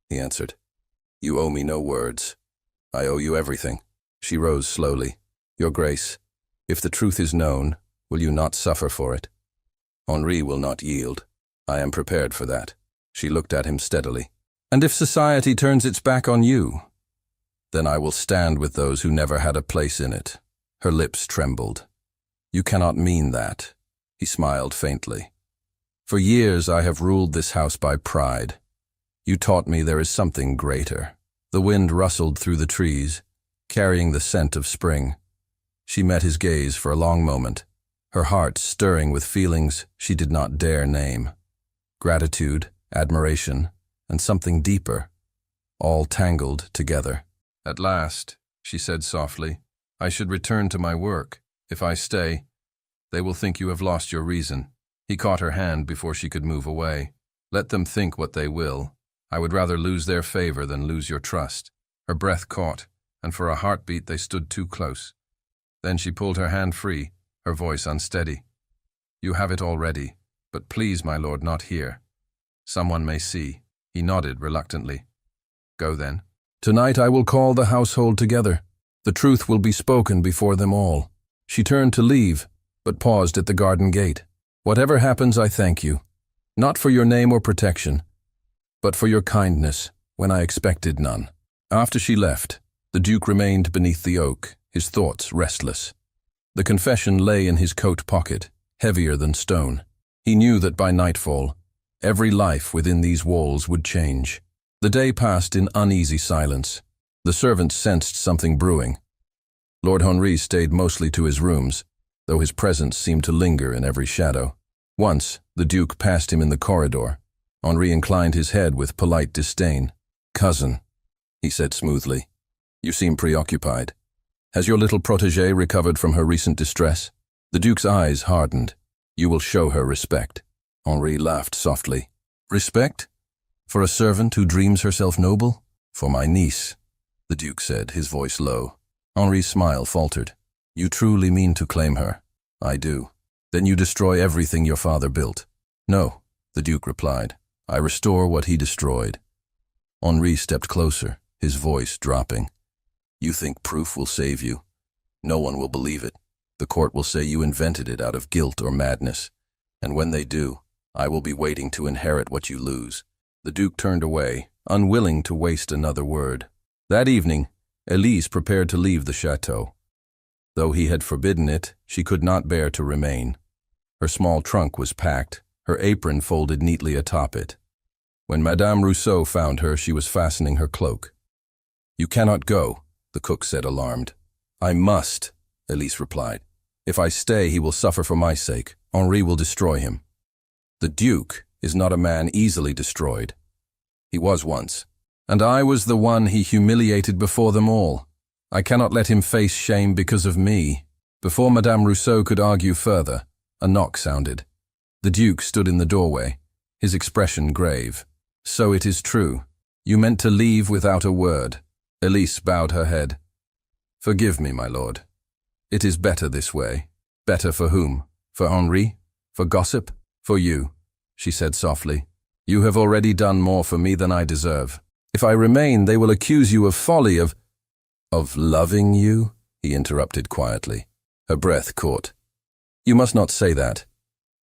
he answered. You owe me no words. I owe you everything. She rose slowly. Your Grace, if the truth is known, will you not suffer for it? Henri will not yield. I am prepared for that. She looked at him steadily. And if society turns its back on you, then I will stand with those who never had a place in it. Her lips trembled. You cannot mean that. He smiled faintly. For years I have ruled this house by pride. You taught me there is something greater. The wind rustled through the trees, carrying the scent of spring. She met his gaze for a long moment, her heart stirring with feelings she did not dare name. Gratitude, admiration, and something deeper, all tangled together. At last, she said softly, I should return to my work. If I stay, they will think you have lost your reason. He caught her hand before she could move away. Let them think what they will. I would rather lose their favor than lose your trust. Her breath caught, and for a heartbeat they stood too close. Then she pulled her hand free, her voice unsteady. You have it already, but please, my lord, not here. Someone may see. He nodded reluctantly. Go then. Tonight I will call the household together. The truth will be spoken before them all. She turned to leave, but paused at the garden gate. Whatever happens, I thank you. Not for your name or protection, but for your kindness when I expected none. After she left, the Duke remained beneath the oak, his thoughts restless. The confession lay in his coat pocket, heavier than stone. He knew that by nightfall, every life within these walls would change. The day passed in uneasy silence. The servants sensed something brewing. Lord Henri stayed mostly to his rooms, though his presence seemed to linger in every shadow. Once, the Duke passed him in the corridor. Henri inclined his head with polite disdain. Cousin, he said smoothly, you seem preoccupied. Has your little protégée recovered from her recent distress? The Duke's eyes hardened. You will show her respect. Henri laughed softly. Respect? For a servant who dreams herself noble? For my niece, the Duke said, his voice low. Henri's smile faltered. You truly mean to claim her? I do. Then you destroy everything your father built. No, the Duke replied. I restore what he destroyed. Henri stepped closer, his voice dropping. You think proof will save you? No one will believe it. The court will say you invented it out of guilt or madness. And when they do, I will be waiting to inherit what you lose. The Duke turned away, unwilling to waste another word. That evening, Elise prepared to leave the chateau. Though he had forbidden it, she could not bear to remain. Her small trunk was packed, her apron folded neatly atop it. When Madame Rousseau found her, she was fastening her cloak. You cannot go, the cook said, alarmed. I must, Elise replied. If I stay, he will suffer for my sake. Henri will destroy him. The Duke is not a man easily destroyed. He was once, and I was the one he humiliated before them all. I cannot let him face shame because of me. Before Madame Rousseau could argue further, a knock sounded. The Duke stood in the doorway, his expression grave. So it is true. You meant to leave without a word. Elise bowed her head. Forgive me, my lord. It is better this way. Better for whom? For Henri? For gossip? For you, she said softly. You have already done more for me than I deserve. If I remain, they will accuse you of folly, of loving you, he interrupted quietly. Her breath caught. You must not say that.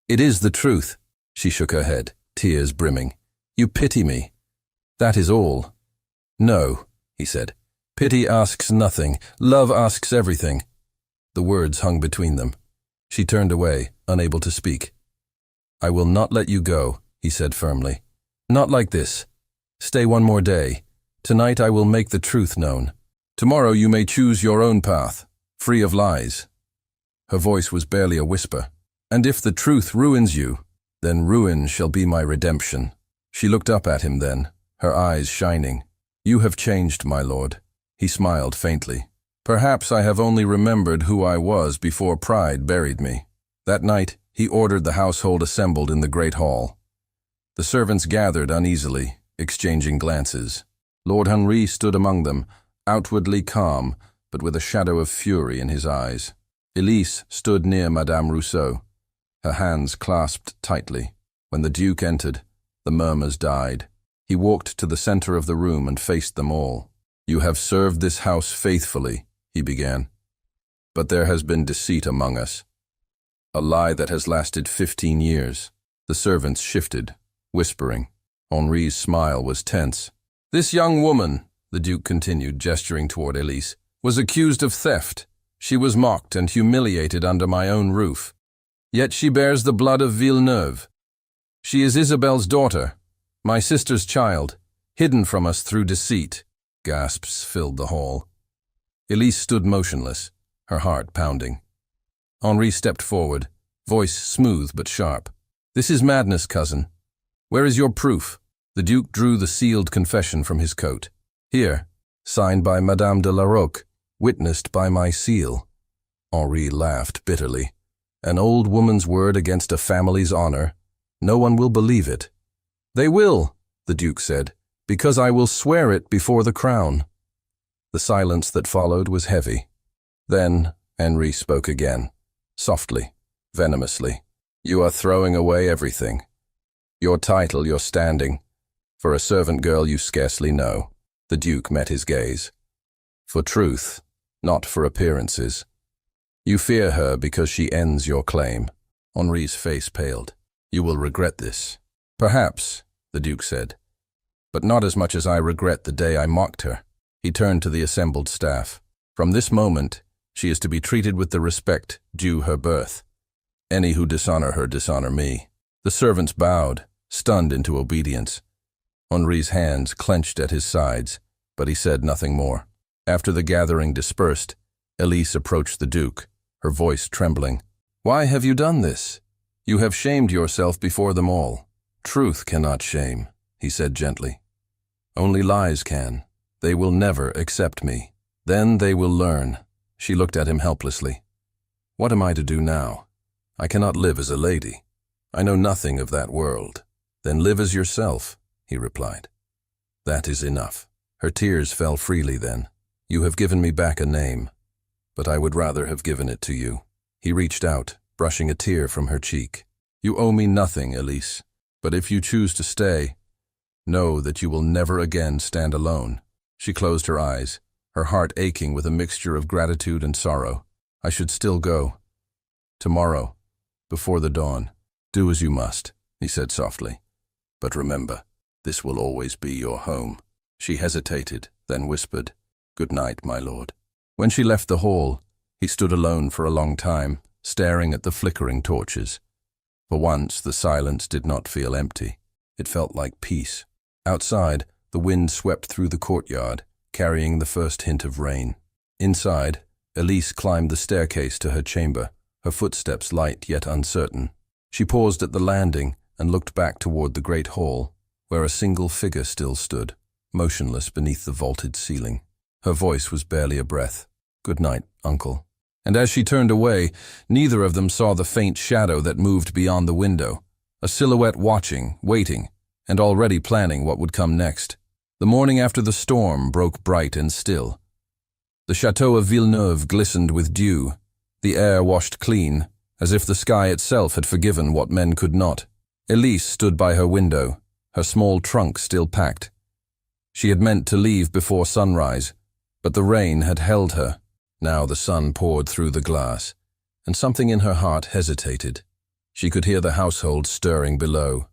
It is the truth. She shook her head, tears brimming. You pity me. That is all. No, he said. Pity asks nothing. Love asks everything. The words hung between them. She turned away, unable to speak. I will not let you go, he said firmly. Not like this. Stay one more day. Tonight I will make the truth known. Tomorrow you may choose your own path, free of lies. Her voice was barely a whisper. And if the truth ruins you, then ruin shall be my redemption. She looked up at him then, her eyes shining. "You have changed, my lord." He smiled faintly. "Perhaps I have only remembered who I was before pride buried me." That night, he ordered the household assembled in the great hall. The servants gathered uneasily, exchanging glances. Lord Henri stood among them, outwardly calm, but with a shadow of fury in his eyes. Elise stood near Madame Rousseau, her hands clasped tightly. When the Duke entered, the murmurs died. He walked to the center of the room and faced them all. "You have served this house faithfully," he began. "But there has been deceit among us. A lie that has lasted 15 years. The servants shifted, whispering. Henri's smile was tense. "This young woman," the Duke continued, gesturing toward Elise, "was accused of theft. She was mocked and humiliated under my own roof. Yet she bears the blood of Villeneuve. She is Isabel's daughter, my sister's child, hidden from us through deceit." Gasps filled the hall. Elise stood motionless, her heart pounding. Henri stepped forward, voice smooth but sharp. "This is madness, cousin. Where is your proof?" The Duke drew the sealed confession from his coat. "Here, signed by Madame de la Roque, witnessed by my seal." Henri laughed bitterly. "An old woman's word against a family's honor. No one will believe it." "They will," the Duke said, "because I will swear it before the crown." The silence that followed was heavy. Then Henri spoke again, softly, venomously. "You are throwing away everything. Your title, your standing. For a servant girl you scarcely know." The Duke met his gaze. "For truth, not for appearances. You fear her because she ends your claim." Henri's face paled. "You will regret this." "Perhaps," the Duke said, "but not as much as I regret the day I mocked her." He turned to the assembled staff. "From this moment, she is to be treated with the respect due her birth. Any who dishonor her dishonor me." The servants bowed, stunned into obedience. Henri's hands clenched at his sides, but he said nothing more. After the gathering dispersed, Elise approached the Duke, her voice trembling. "Why have you done this? You have shamed yourself before them all." "Truth cannot shame," he said gently. "Only lies can. They will never accept me. Then they will learn." She looked at him helplessly. "What am I to do now? I cannot live as a lady. I know nothing of that world." "Then live as yourself," he replied. "That is enough." Her tears fell freely then. "You have given me back a name, but I would rather have given it to you." He reached out, brushing a tear from her cheek. "You owe me nothing, Elise, but if you choose to stay, know that you will never again stand alone." She closed her eyes, her heart aching with a mixture of gratitude and sorrow. "I should still go. Tomorrow, before the dawn." "Do as you must," he said softly. "But remember, this will always be your home." She hesitated, then whispered, "Good night, my lord." When she left the hall, he stood alone for a long time, staring at the flickering torches. For once, the silence did not feel empty. It felt like peace. Outside, the wind swept through the courtyard, carrying the first hint of rain. Inside, Elise climbed the staircase to her chamber, her footsteps light yet uncertain. She paused at the landing and looked back toward the great hall, where a single figure still stood, motionless beneath the vaulted ceiling. Her voice was barely a breath. "Good night, uncle." And as she turned away, neither of them saw the faint shadow that moved beyond the window, a silhouette watching, waiting, and already planning what would come next. The morning after the storm broke bright and still. The chateau of Villeneuve glistened with dew, the air washed clean, as if the sky itself had forgiven what men could not. Elise stood by her window, her small trunk still packed. She had meant to leave before sunrise, but the rain had held her. Now the sun poured through the glass, and something in her heart hesitated. She could hear the household stirring below.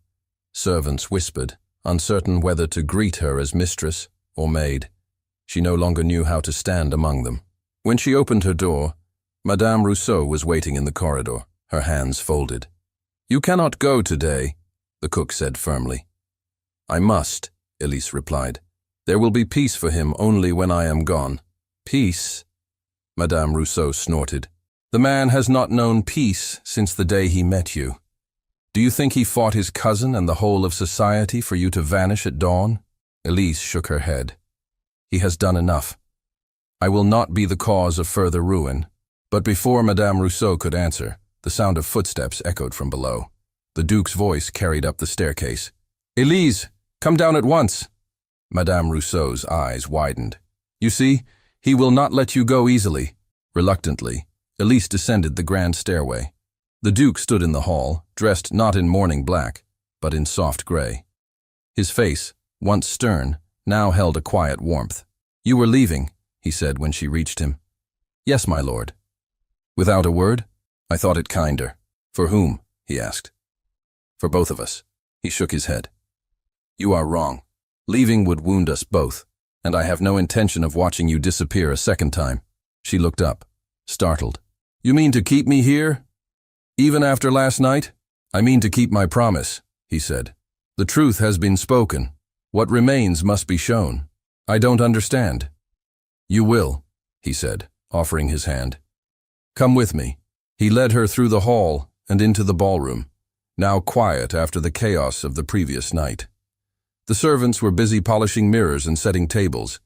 Servants whispered, uncertain whether to greet her as mistress or maid. She no longer knew how to stand among them. When she opened her door, Madame Rousseau was waiting in the corridor, her hands folded. "You cannot go today," the cook said firmly. "I must," Elise replied. "There will be peace for him only when I am gone." "Peace?" Madame Rousseau snorted. "The man has not known peace since the day he met you. Do you think he fought his cousin and the whole of society for you to vanish at dawn?" Elise shook her head. He has done enough. I will not be the cause of further ruin. But before Madame Rousseau could answer, the sound of footsteps echoed from below. The Duke's voice carried up the staircase. Elise, come down at once. Madame Rousseau's eyes widened. You see, he will not let you go easily. Reluctantly, Elise descended the grand stairway. The Duke stood in the hall, dressed not in morning black, but in soft gray. His face, once stern, now held a quiet warmth. You were leaving, he said when she reached him. Yes, my lord. Without a word? I thought it kinder. For whom? He asked. For both of us. He shook his head. You are wrong. Leaving would wound us both, and I have no intention of watching you disappear a second time. She looked up, startled. You mean to keep me here? Even after last night? I mean to keep my promise, he said. The truth has been spoken. What remains must be shown. I don't understand. You will, he said, offering his hand. Come with me. He led her through the hall and into the ballroom, now quiet after the chaos of the previous night. The servants were busy polishing mirrors and setting tables,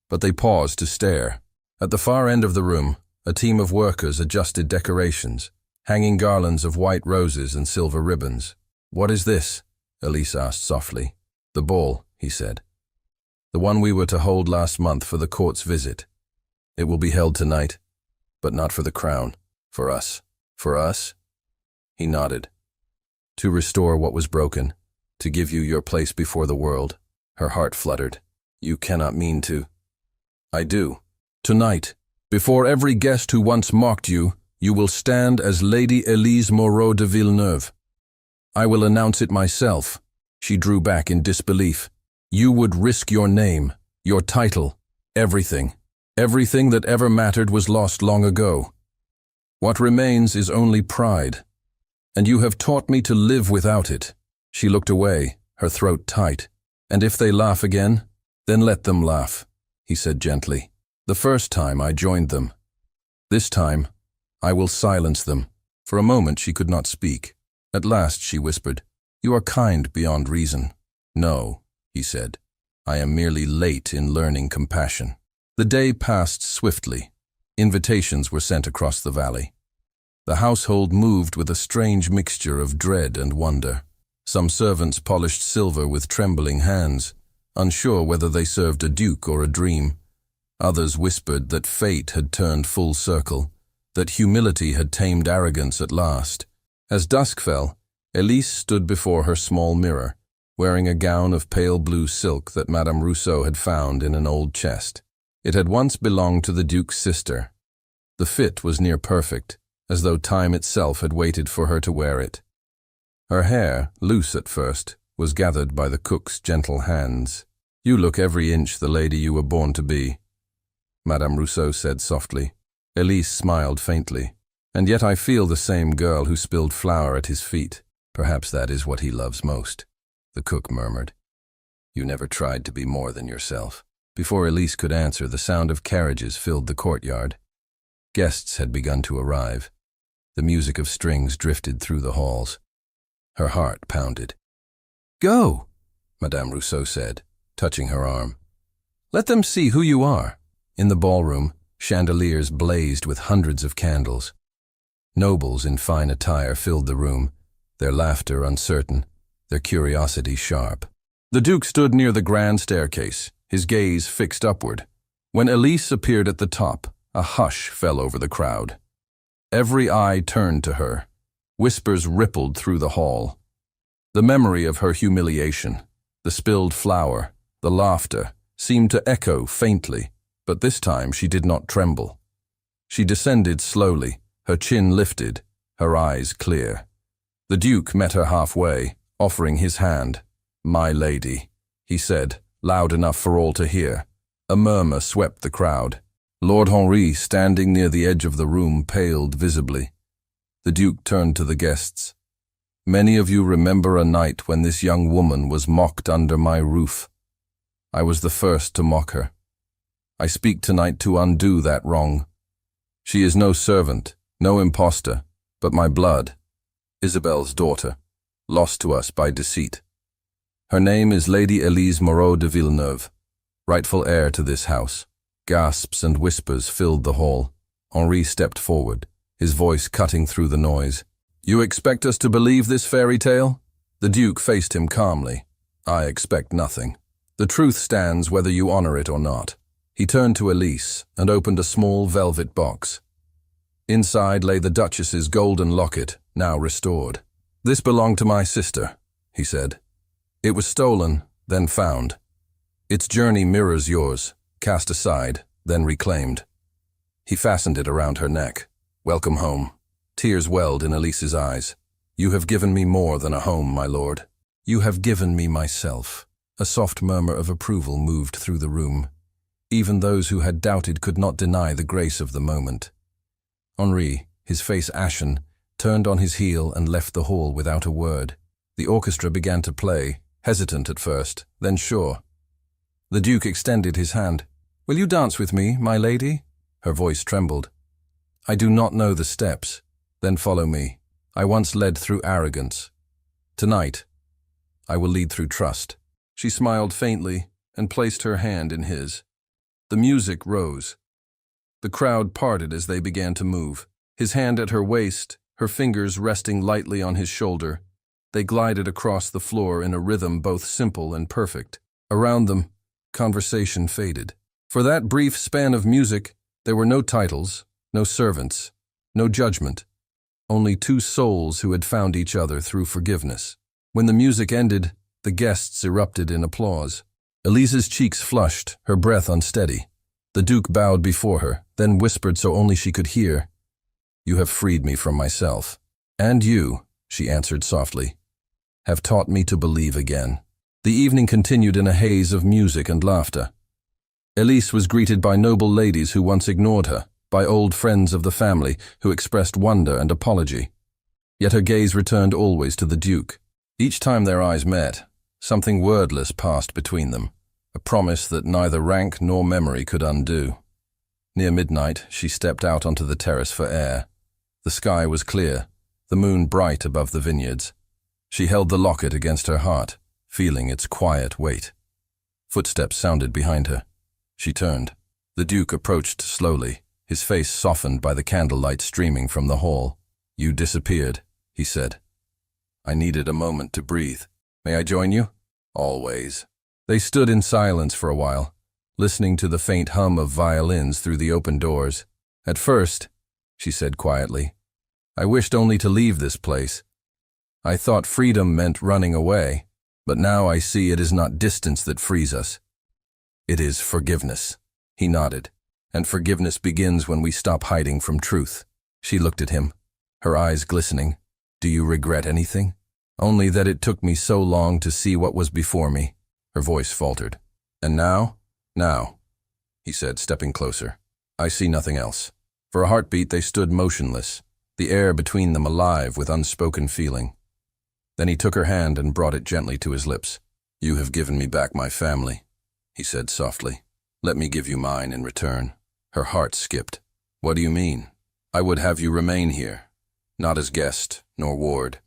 but they paused to stare. At the far end of the room, a team of workers adjusted decorations, hanging garlands of white roses and silver ribbons. What is this? Elise asked softly. The ball, he said. The one we were to hold last month for the court's visit. It will be held tonight, but not for the crown. For us. For us? He nodded. To restore what was broken, to give you your place before the world. Her heart fluttered. You cannot mean to. I do. Tonight, before every guest who once mocked you, you will stand as Lady Elise Moreau de Villeneuve. I will announce it myself. She drew back in disbelief. You would risk your name, your title, everything. Everything that ever mattered was lost long ago. What remains is only pride. And you have taught me to live without it. She looked away, her throat tight. And if they laugh again, then let them laugh, he said gently. The first time I joined them. This time, I will silence them. For a moment she could not speak. At last she whispered, You are kind beyond reason. No, he said. I am merely late in learning compassion. The day passed swiftly. Invitations were sent across the valley. The household moved with a strange mixture of dread and wonder. Some servants polished silver with trembling hands, unsure whether they served a duke or a dream. Others whispered that fate had turned full circle, that humility had tamed arrogance at last. As dusk fell, Elise stood before her small mirror, wearing a gown of pale blue silk that Madame Rousseau had found in an old chest. It had once belonged to the Duke's sister. The fit was near perfect, as though time itself had waited for her to wear it. Her hair, loose at first, was gathered by the cook's gentle hands. You look every inch the lady you were born to be, Madame Rousseau said softly. Elise smiled faintly. And yet I feel the same girl who spilled flour at his feet. Perhaps that is what he loves most, the cook murmured. You never tried to be more than yourself. Before Elise could answer, the sound of carriages filled the courtyard. Guests had begun to arrive. The music of strings drifted through the halls. Her heart pounded. Go, Madame Rousseau said, touching her arm. Let them see who you are. In the ballroom, chandeliers blazed with hundreds of candles. Nobles in fine attire filled the room, their laughter uncertain, their curiosity sharp. The Duke stood near the grand staircase, his gaze fixed upward. When Elise appeared at the top, a hush fell over the crowd. Every eye turned to her. Whispers rippled through the hall. The memory of her humiliation, the spilled flour, the laughter, seemed to echo faintly, but this time she did not tremble. She descended slowly, her chin lifted, her eyes clear. The Duke met her halfway, offering his hand. My lady, he said, loud enough for all to hear. A murmur swept the crowd. Lord Henri, standing near the edge of the room, paled visibly. The Duke turned to the guests. Many of you remember a night when this young woman was mocked under my roof. I was the first to mock her. I speak tonight to undo that wrong. She is no servant, no impostor, but my blood, Isabel's daughter, lost to us by deceit. Her name is Lady Elise Moreau de Villeneuve, rightful heir to this house. Gasps and whispers filled the hall. Henri stepped forward, his voice cutting through the noise. You expect us to believe this fairy tale? The Duke faced him calmly. I expect nothing. The truth stands whether you honor it or not. He turned to Elise and opened a small velvet box. Inside lay the Duchess's golden locket, now restored. This belonged to my sister, he said. It was stolen, then found. Its journey mirrors yours, cast aside, then reclaimed. He fastened it around her neck. Welcome home. Tears welled in Elise's eyes. You have given me more than a home, my lord. You have given me myself. A soft murmur of approval moved through the room. Even those who had doubted could not deny the grace of the moment. Henri, his face ashen, turned on his heel and left the hall without a word. The orchestra began to play, hesitant at first, then sure. The Duke extended his hand. Will you dance with me, my lady? Her voice trembled. I do not know the steps. Then follow me. I once led through arrogance. Tonight, I will lead through trust. She smiled faintly and placed her hand in his. The music rose. The crowd parted as they began to move. His hand at her waist, her fingers resting lightly on his shoulder. They glided across the floor in a rhythm both simple and perfect. Around them, conversation faded. For that brief span of music, there were no titles, no servants, no judgment. Only two souls who had found each other through forgiveness. When the music ended, the guests erupted in applause. Elise's cheeks flushed, her breath unsteady. The Duke bowed before her, then whispered so only she could hear. You have freed me from myself. And you, she answered softly, have taught me to believe again. The evening continued in a haze of music and laughter. Elise was greeted by noble ladies who once ignored her, by old friends of the family who expressed wonder and apology. Yet her gaze returned always to the Duke. Each time their eyes met, something wordless passed between them, a promise that neither rank nor memory could undo. Near midnight, she stepped out onto the terrace for air. The sky was clear, the moon bright above the vineyards. She held the locket against her heart, feeling its quiet weight. Footsteps sounded behind her. She turned. The Duke approached slowly, his face softened by the candlelight streaming from the hall. You disappeared, he said. I needed a moment to breathe. May I join you? Always. They stood in silence for a while, listening to the faint hum of violins through the open doors. At first, she said quietly, I wished only to leave this place. I thought freedom meant running away, but now I see it is not distance that frees us. It is forgiveness. He nodded. And forgiveness begins when we stop hiding from truth. She looked at him, her eyes glistening. Do you regret anything? Only that it took me so long to see what was before me. Her voice faltered. And now? Now, he said, stepping closer. I see nothing else. For a heartbeat they stood motionless, the air between them alive with unspoken feeling. Then he took her hand and brought it gently to his lips. You have given me back my family, he said softly. Let me give you mine in return. Her heart skipped. What do you mean? I would have you remain here, not as guest nor ward,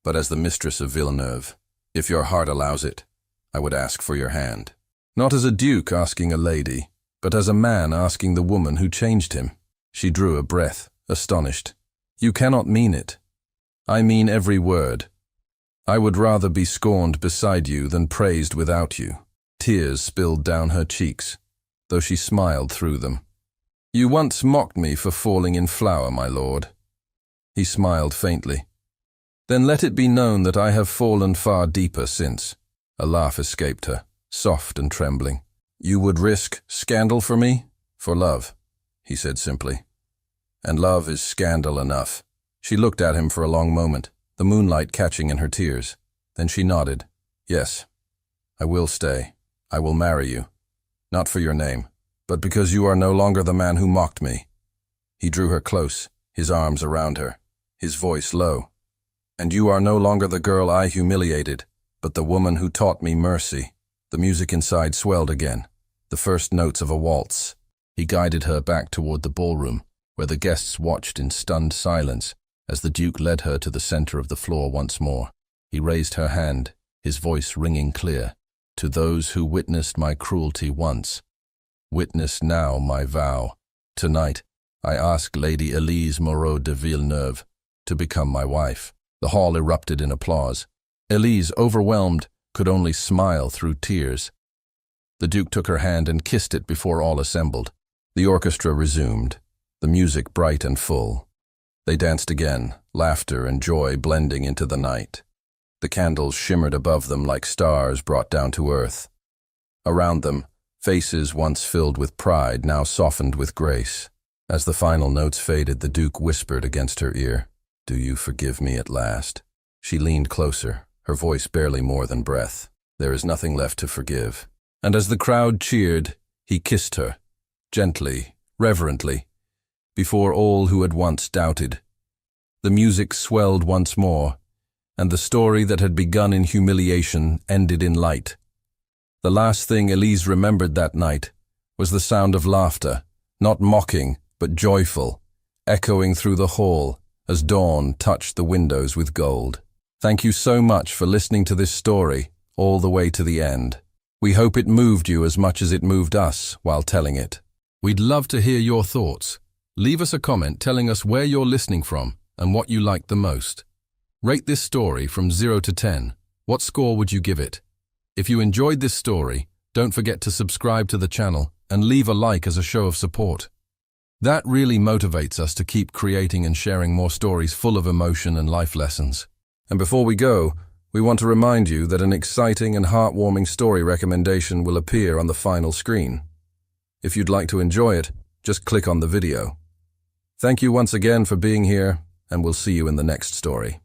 but as the mistress of Villeneuve. If your heart allows it, I would ask for your hand. Not as a duke asking a lady, but as a man asking the woman who changed him. She drew a breath, astonished. You cannot mean it. I mean every word. I would rather be scorned beside you than praised without you. Tears spilled down her cheeks, though she smiled through them. You once mocked me for falling in flower, my lord. He smiled faintly. Then let it be known that I have fallen far deeper since. A laugh escaped her, soft and trembling. You would risk scandal for me? For love, he said simply. And love is scandal enough. She looked at him for a long moment, the moonlight catching in her tears. Then she nodded. Yes, I will stay. I will marry you. Not for your name, but because you are no longer the man who mocked me. He drew her close, his arms around her, his voice low. And you are no longer the girl I humiliated, but the woman who taught me mercy. The music inside swelled again, the first notes of a waltz. He guided her back toward the ballroom, where the guests watched in stunned silence as the Duke led her to the center of the floor once more. He raised her hand, his voice ringing clear. To those who witnessed my cruelty once, witness now my vow. Tonight, I ask Lady Elise Moreau de Villeneuve to become my wife. The hall erupted in applause. Elise, overwhelmed, could only smile through tears. The Duke took her hand and kissed it before all assembled. The orchestra resumed, the music bright and full. They danced again, laughter and joy blending into the night. The candles shimmered above them like stars brought down to earth. Around them, faces once filled with pride now softened with grace. As the final notes faded, the Duke whispered against her ear, "Do you forgive me at last?" She leaned closer, her voice barely more than breath. "There is nothing left to forgive." And as the crowd cheered, he kissed her, gently, reverently, before all who had once doubted. The music swelled once more, and the story that had begun in humiliation ended in light. The last thing Elise remembered that night was the sound of laughter, not mocking, but joyful, echoing through the hall as dawn touched the windows with gold. Thank you so much for listening to this story all the way to the end. We hope it moved you as much as it moved us while telling it. We'd love to hear your thoughts. Leave us a comment telling us where you're listening from and what you liked the most. Rate this story from 0 to 10. What score would you give it? If you enjoyed this story, don't forget to subscribe to the channel and leave a like as a show of support. That really motivates us to keep creating and sharing more stories full of emotion and life lessons. And before we go, we want to remind you that an exciting and heartwarming story recommendation will appear on the final screen. If you'd like to enjoy it, just click on the video. Thank you once again for being here, and we'll see you in the next story.